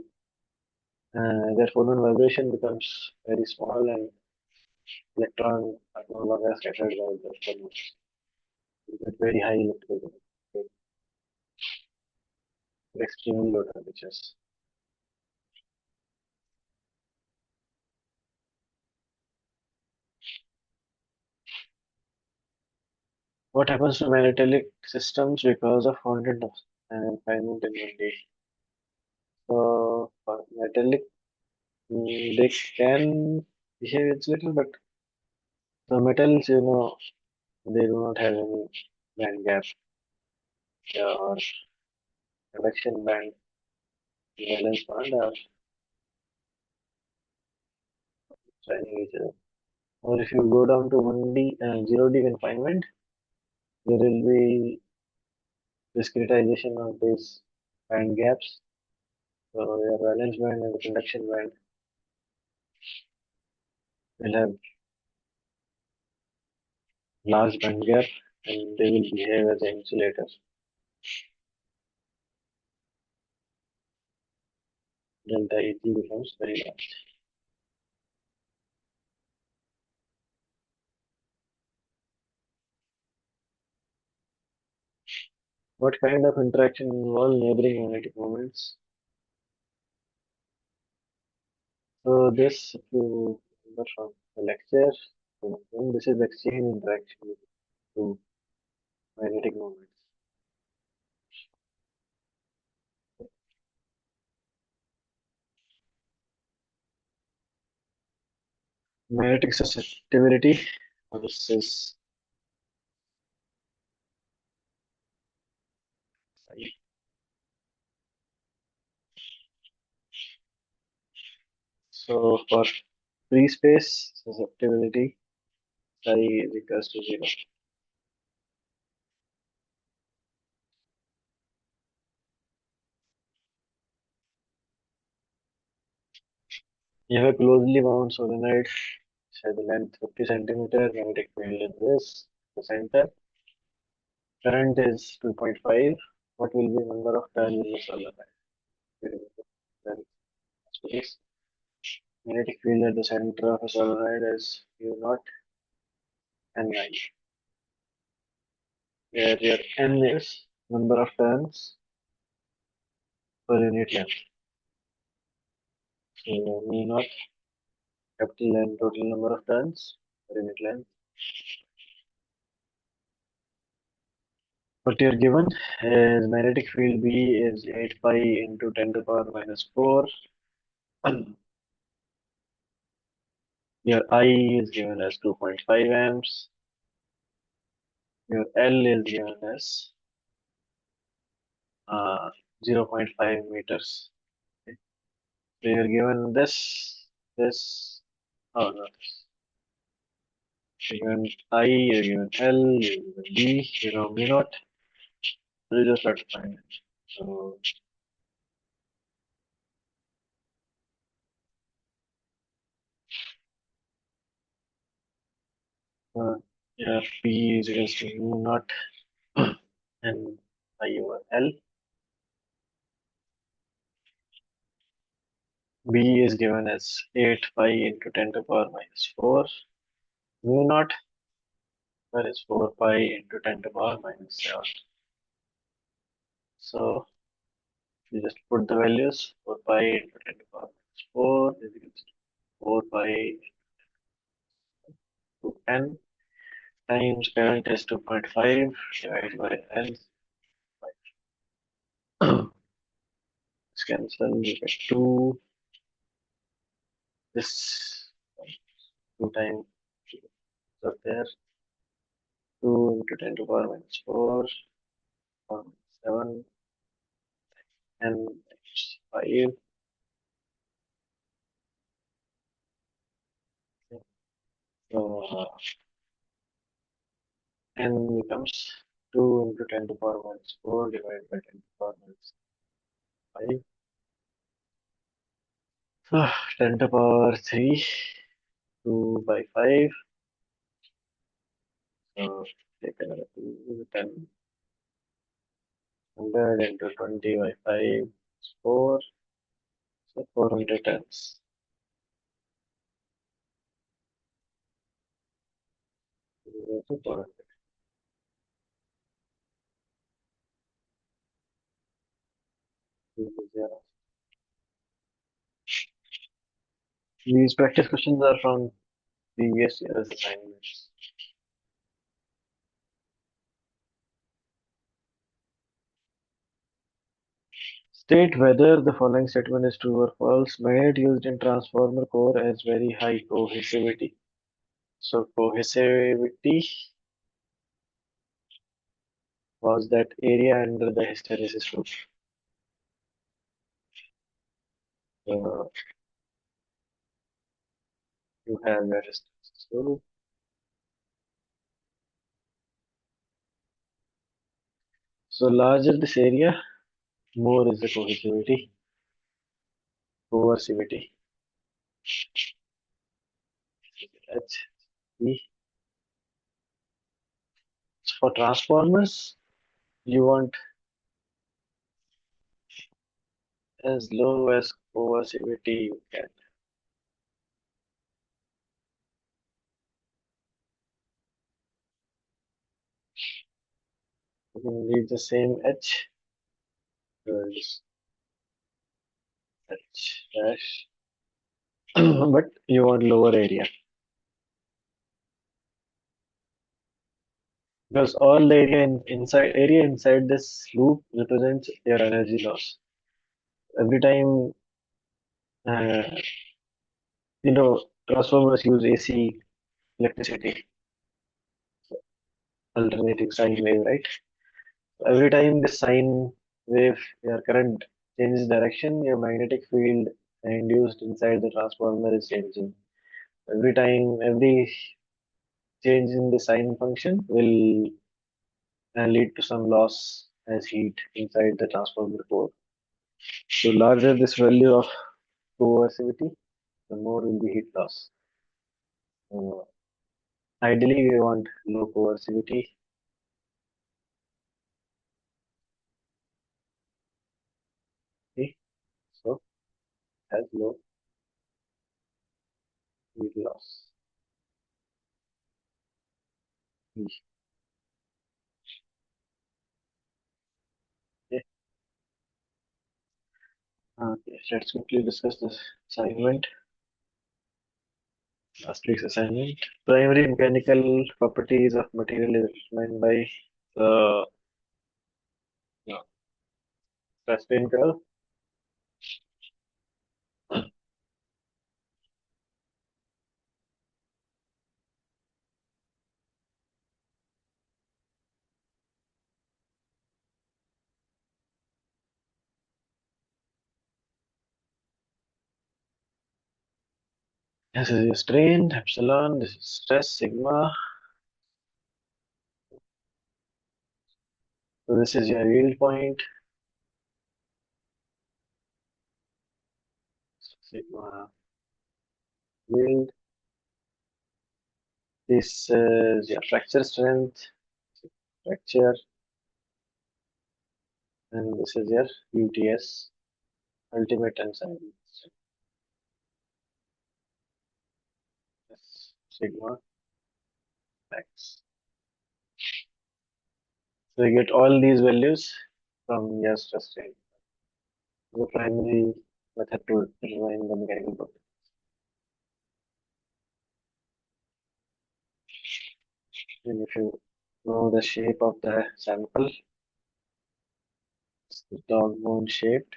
their phonon vibration becomes very small and electrons are no longer scattered by the phonon. You get very high electrical conductivity at extremely low temperatures. What happens to metallic systems because of content of confinement in 1D? So for metallic, they can behave insulator, but the metals, they do not have any band gap or conduction band valence band or shining each other. Or if you go down to 1D, 0D confinement, there will be discretization of these band gaps. So your valence band and the conduction band will have large band gap and they will behave as an insulator. Delta Eg becomes very large. What kind of interaction involve neighboring magnetic moments? So this, if you remember from the lecture, this is exchange interaction with two magnetic moments. Magnetic susceptibility versus so for free space susceptibility psi is equals to 0. You have a closely wound solenoid, say the length 50 centimeter, magnetic field is this, the center, current is 2.5. What will be the number of turns in the solenoid? Then space. Magnetic field at the center of a solenoid is U naught and I, where your N is number of turns per unit length. So mu naught, capital N, total number of turns per unit length. What you're given is magnetic field B is 8 pi into 10 to the power minus 4. Your I is given as 2.5 amps. Your L is given as uh, 0.5 meters. Okay. So you're given this, oh no, this. You're given I, you're given L, you're given D, you know, mu naught. So you just have to find it. So uh, yeah, P is equals to mu naught and I over L. B is given as 8 pi into 10 to the power minus 4. Mu naught, that is 4 pi into 10 to the power minus 7. So you just put the values 4 pi into 10 to the power minus 4 is equals to 4 pi to 10 times current is 2.5 divided by L. This cancel, you get 2. This 2 times so there 2 into 10 to the power minus 4 or 7 and 5. So n becomes 2 into 10 to the power minus 4 divided by 10 to the power minus 5. So 10 to the power 3, 2 by 5. So take another 2, 10, 100 into 20 by 5 is 4. So 400 times. So 400. These practice questions are from previous year's assignments. State whether the following statement is true or false. Magnet used in transformer core has very high cohesivity. So cohesivity was that area under the hysteresis loop. Uh, you have your hysteresis loop. So larger this area, more is the coercivity. H E. So for transformers, you want as low as coercivity you can. You can leave the same H as H dash, but you want lower area because all the area inside this loop represents your energy loss. Every time uh, transformers use AC electricity, alternating sine wave, right? Every time the sine wave, your current changes direction, your magnetic field induced inside the transformer is changing. Every change in the sine function will lead to some loss as heat inside the transformer core. So larger this value of coercivity, the more will be heat loss. Uh, Ideally, we want low coercivity. Okay, so has low heat loss. Okay, let's quickly discuss this assignment. Last week's assignment. Primary mechanical properties of material is determined by the stress strain curve. This is your strain, epsilon. This is stress, sigma. So this is your yield point. sigma yield. This is your fracture strength, fracture, and this is your UTS, ultimate tensile strength. Yes, sigma max. So you get all these values from your stress strain. The primary method to determine the mechanical property. And if you know the shape of the sample, it's the dog bone shaped.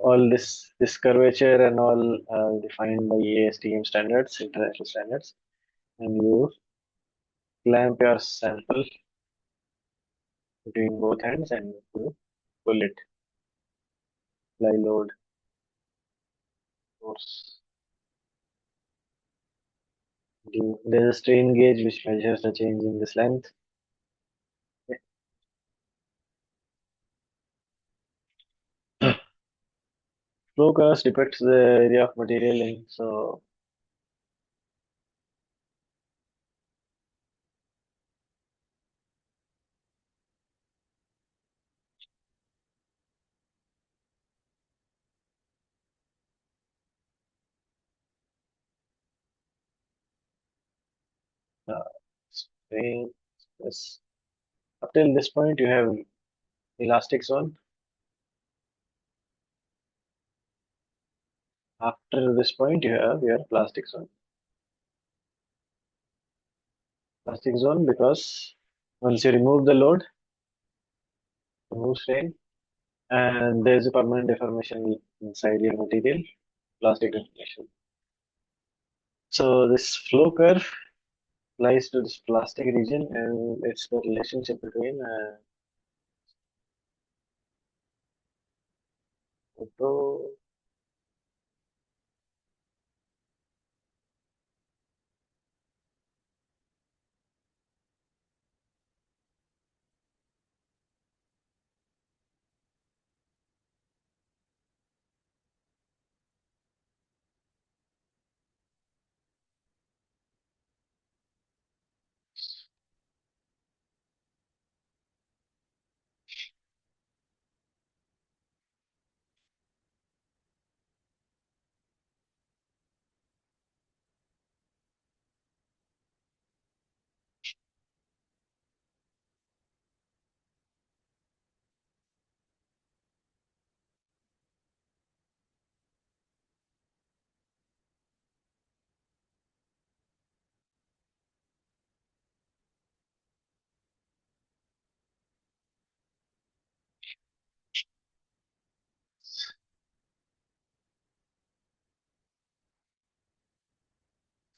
All this curvature and all defined by ASTM standards, international standards, and you clamp your sample between both hands and you pull it, apply load, force. There's a strain gauge which measures the change in this length. Flow curves depicts the area of material in so uh, strain this. Up till this point you have elastic zone. After this point you have your plastic zone. Plastic zone because once you remove the load, remove strain, and there is a permanent deformation inside your material, plastic deformation. So this flow curve lies to this plastic region, and it's the relationship between photo.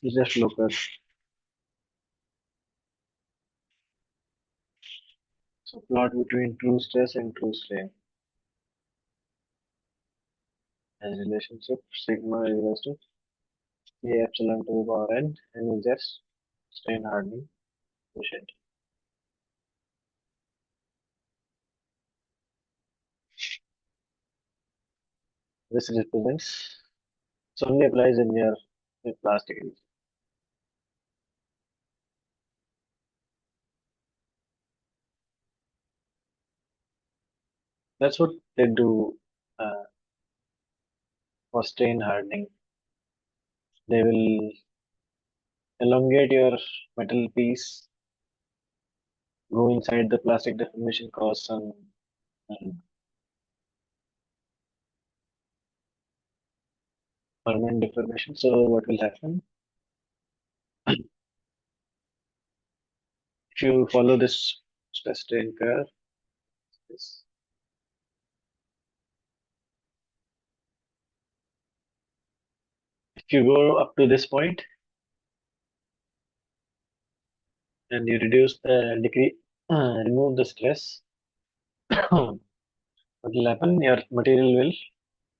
Is a flow curve. So plot between true stress and true strain as relationship sigma is equals to A epsilon 2 power n and is just strain hardening coefficient. This represents so only applies in your plastic region. That's what they do uh, for strain hardening. They will elongate your metal piece, go inside the plastic deformation, cause some permanent deformation. So what will happen if you follow this stress strain curve? This, if you go up to this point and you reduce the degree, remove the stress, what will happen? Your material will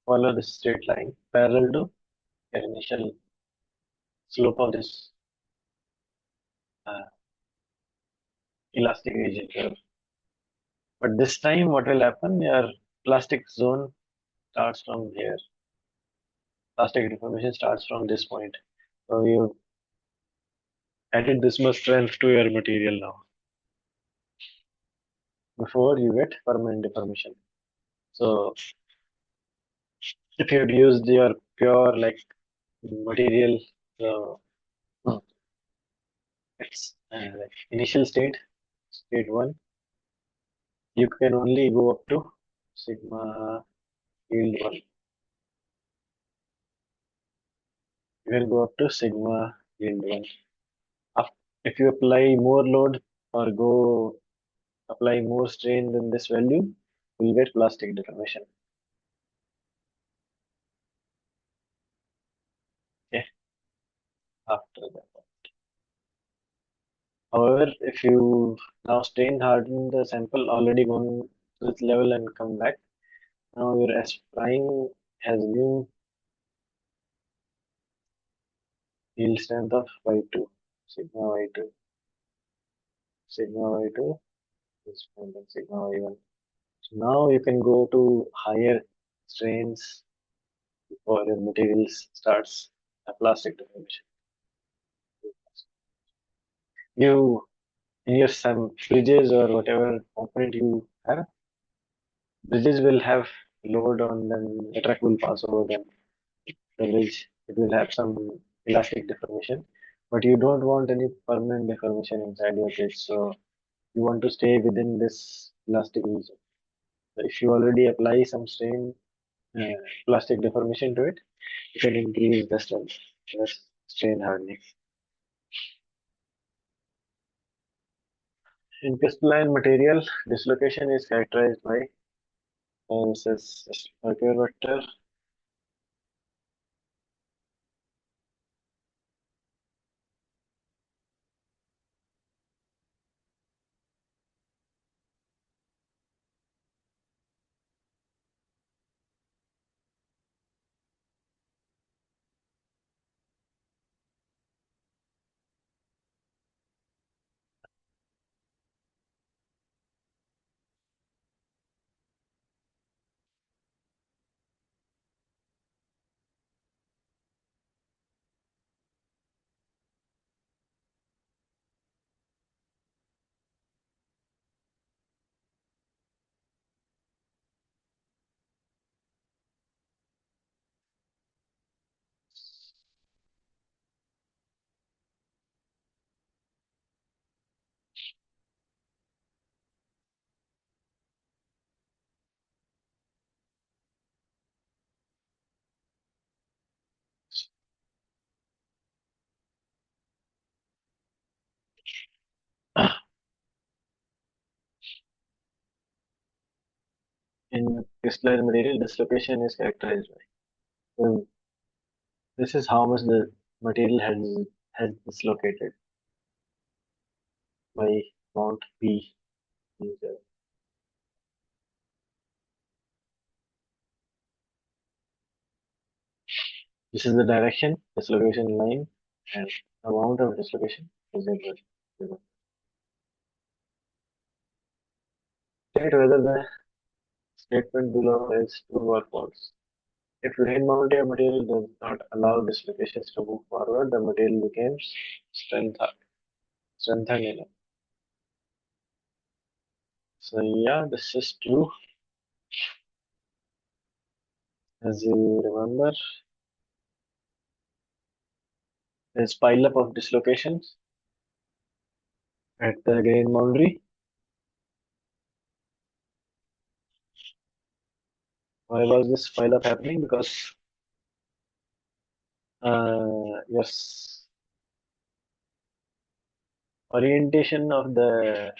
follow this straight line parallel to your initial slope of this elastic region here. But this time, what will happen? Your plastic zone starts from here. Plastic deformation starts from this point. So you added this much strength to your material now before you get permanent deformation. So if you had used your pure like material, uh, it's like initial state, state one, you can only go up to sigma yield one. You can go up to sigma yield one. If you apply more load or go apply more strain than this value, you'll get plastic deformation. Okay, after that. However, if you now strain harden the sample already gone to this level and come back, now your S prime has new yield strength of y2, sigma y2, sigma y2 is more than sigma y1. So now you can go to higher strains before your materials starts a plastic deformation. You in your some bridges or whatever component you have, bridges will have load on them, the truck will pass over them, the bridge, it will have some elastic deformation, but you don't want any permanent deformation inside your bridge, so you want to stay within this elastic region. So if you already apply some strain, plastic deformation to it, you can increase the strength, that's strain hardening. In crystalline material, dislocation is characterized by this is Mercury vector. In crystalline material, dislocation is characterized by. So this is how much the material has dislocated by amount P. This is the direction, dislocation line, and amount of dislocation is equal. State whether the statement below is true or false. If grain mounted material does not allow dislocations to move forward, the material becomes strengthened enough. So yeah, this is true. As you remember, there's pile up of dislocations at the grain boundary. Why was this pile up happening? Because yes, orientation of the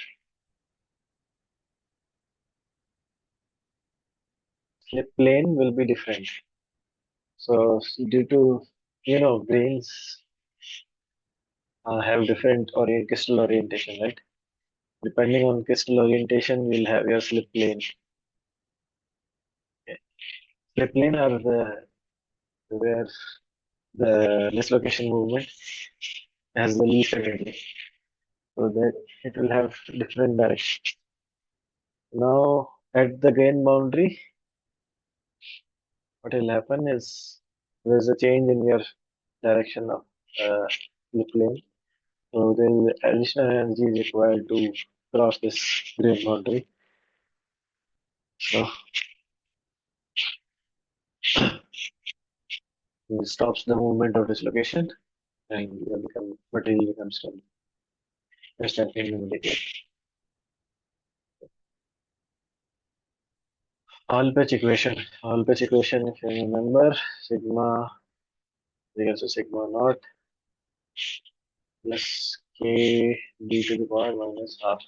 slip plane will be different. So due to grains have different crystal orientation, right? Depending on crystal orientation, you'll have your slip plane. Okay. Slip plane are where the dislocation movement has the least energy. so that it will have different direction. Now at the grain boundary, what will happen is there's a change in your direction of uh, the plane. So there is additional energy required to cross this grain boundary. So it stops the movement of dislocation and material becomes stable. Just that immediately. Hall patch equation. Hall patch equation, if you remember, sigma is equals to sigma naught plus k d to the power minus half.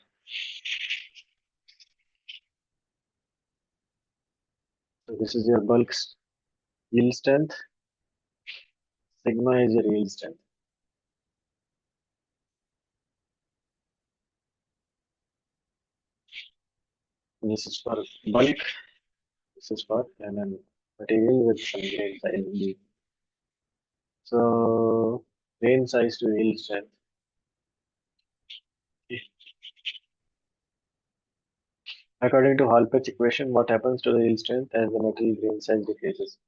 So this is your yield strength. Sigma is your yield strength. This is for bulk. This is for an material with some grain size D. So grain size to yield strength. According to Hall-Petch equation, what happens to the yield strength as the material grain size decreases?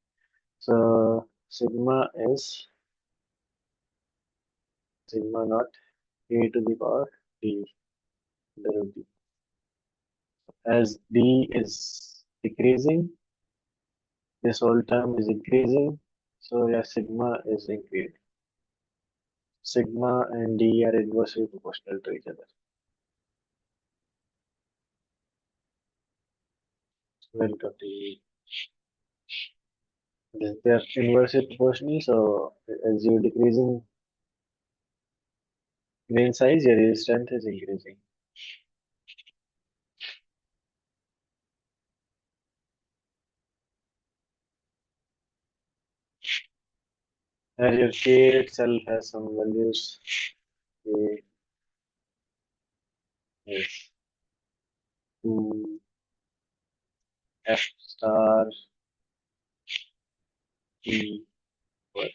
So sigma is sigma naught a to the power d derivative. As d is decreasing, this whole term is increasing, so your sigma is increasing. Sigma and d are inversely proportional to each other. Welcome to they are inversely proportional, so as you're decreasing grain size, your yield strength is increasing. And your k itself has some values. K is 2 f star e over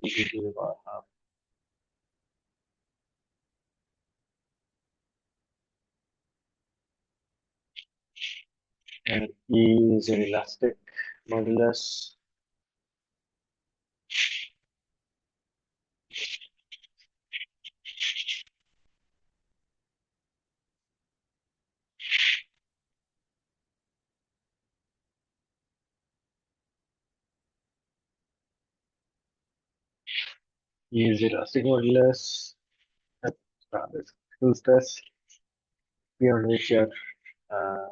e to the power half. And E is an elastic modulus. E is elastic modulus. This full stress beyond which your uh,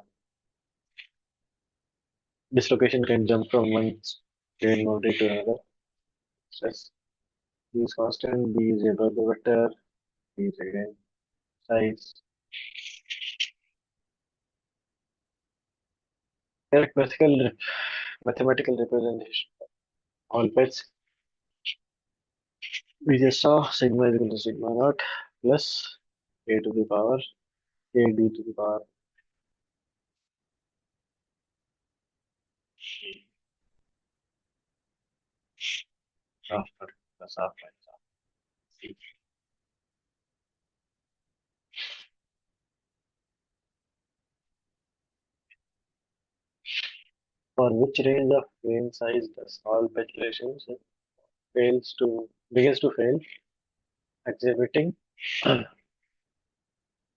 dislocation can jump from one strain boundary to another. Stress E is constant. B is a Berger vector. B is again size. Mathematical representation. All pets. We just saw sigma is equal to sigma naught plus a to the power k d to the power after plus half times c. For which range of grain size does all patch relationship begins to fail, exhibiting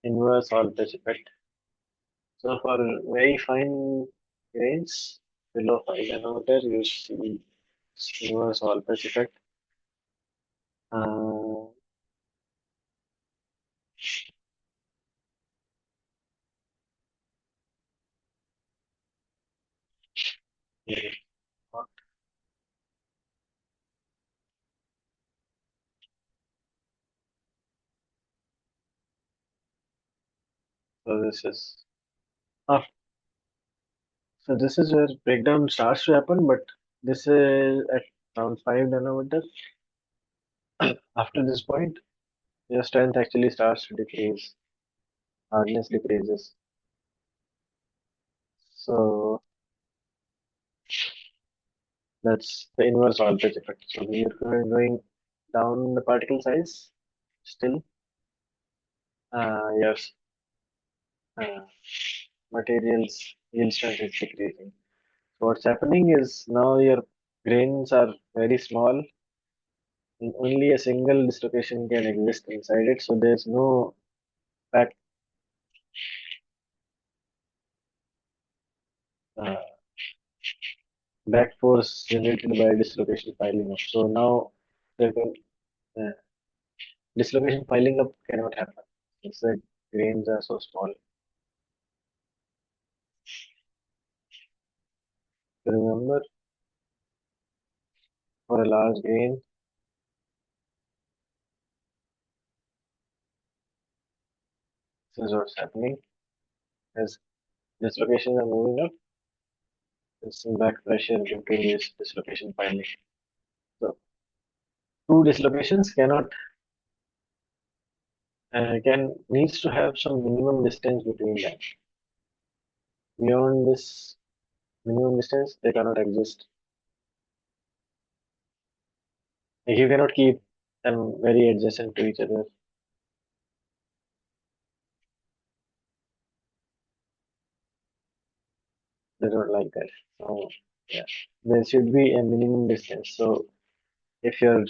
inverse all patch effect. So for very fine grains below 5 nanometer, you see inverse all patch effect. Uh, yeah, so this is ah, so this is where breakdown starts to happen, but this is at around 5 nanometer. After this point, your strength actually starts to decrease, hardness decreases. So that's the inverse All-Pitch effect. So we are going down the particle size still. Yes, uh, materials yield strength is decreasing. So what's happening is now your grains are very small and only a single dislocation can exist inside it. So there's no back uh, back force generated by dislocation piling up. So now the uh, dislocation piling up cannot happen. It's the grains are so small. So remember, for a large grain, this is what's happening. As dislocations are moving up, there's some back pressure due to this dislocation piling. So two dislocations cannot can needs to have some minimum distance between them. Beyond this minimum distance, they cannot exist. Like you cannot keep them very adjacent to each other. They don't like that. So yeah, there should be a minimum distance. So if your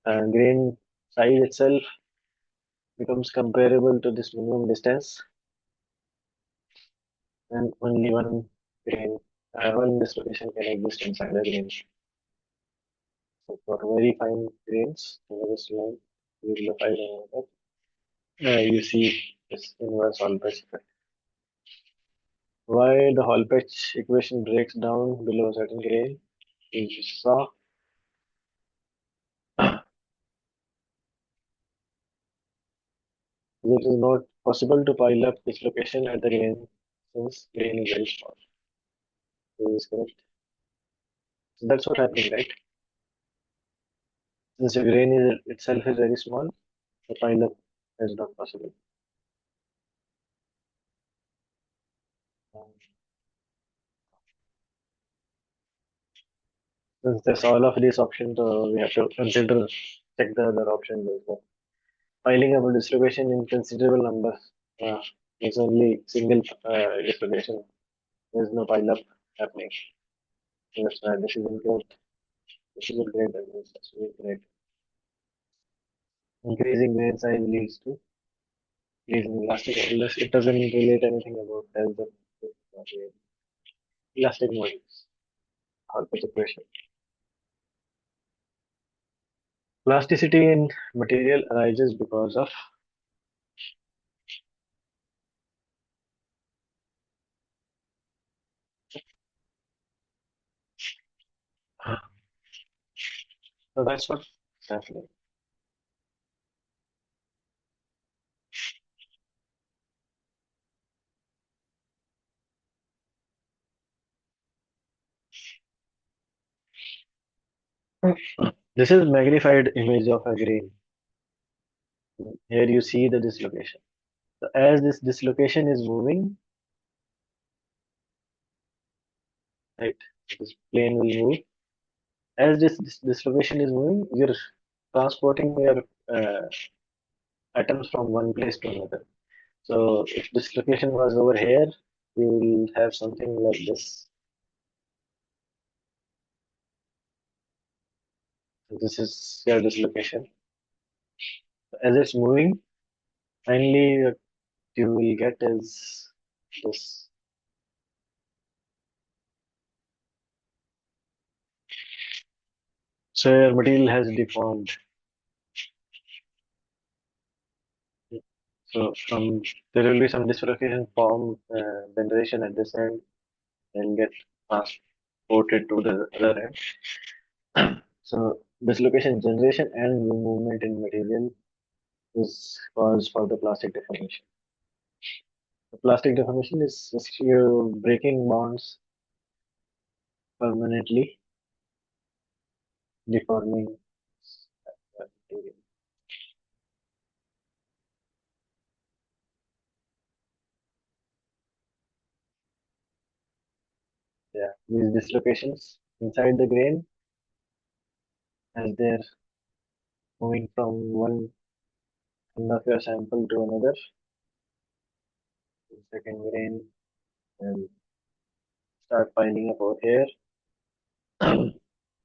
grain size itself becomes comparable to this minimum distance, then only grain, one dislocation can exist inside the grain. So for very fine grains, in this line, you will find you see this inverse Hall patch effect. Why the Hall patch equation breaks down below a certain grain? You saw it is not possible to pile up dislocation at the grain since grain is very small. This is correct. So that's what happening, right? Since the grain is itself is very small, the pile up is not possible. Um, Since there's all of these options, we have to consider check the other options as well. Piling up a distribution in considerable numbers uh, is only single distribution. There's no pile up happening. So that's why this is great. This is a great evidence. That's really great. Increasing grain size leads to increasing elastic modulus. It doesn't relate anything about health of elastic modulus or pitch equation. Plasticity in material arises because of so that's what's happening. This is magnified image of a grain. Here you see the dislocation. So as this dislocation is moving, right, this plane will move. As this dislocation is moving, you're transporting your atoms from one place to another. So if dislocation was over here, you will have something like this. So this is your dislocation. As it's moving, finally what you will get is this. So your material has deformed. So from there will be some dislocation form generation at this end and get transported to the other end. So dislocation generation and movement in material is cause for the plastic deformation. The plastic deformation is just you breaking bonds permanently, deforming material. Yeah, these dislocations inside the grain as they're moving from one Send off your sample to another second grain and start piling up over here.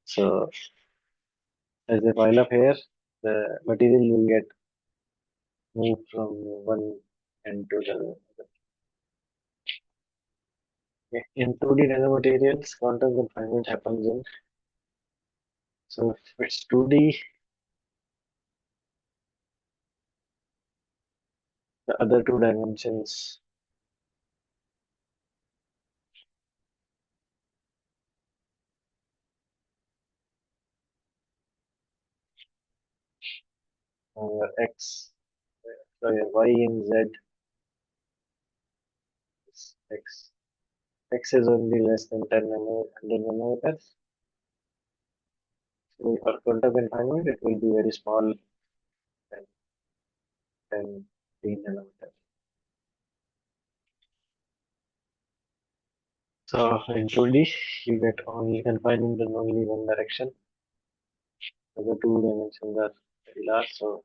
So as they pile up here, the material will get moved from one end to the other. Okay. In 2D nanomaterials, quantum confinement happens in. So if it's 2D, the other two dimensions x, sorry, y and z is x. X is only less than 10 nanometers. So for quantum confinement, it will be very small, than 10 nanometers. So in 2D, you get only confinement in only one direction. So the two dimensions are very large. So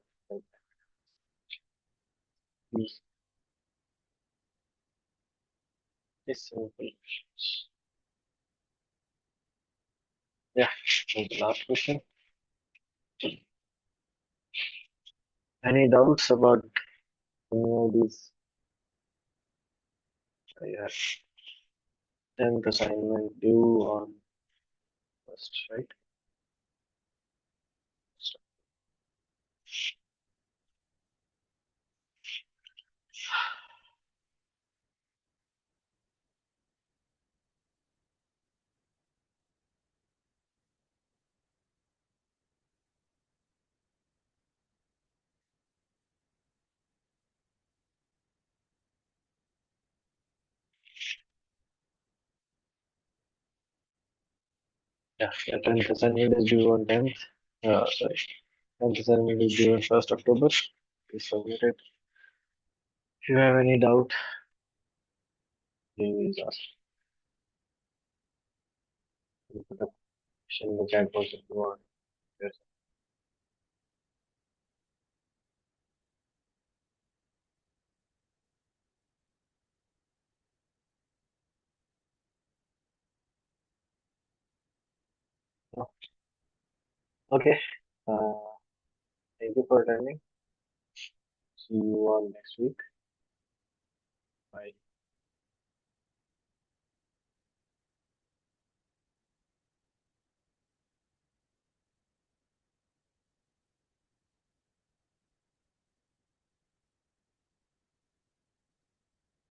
this is simple. Yeah, so the last question. Any doubts about any of these? Yeah, 10th assignment due on first, right? Yeah, the 10th assignment is due on 10th. Sorry, 10th assignment is due on 1st October. Please submit it. If you have any doubt, please ask. You put a question in the chat box if you want. Yes. Okay. Uh, Thank you for attending. See you all next week. Bye.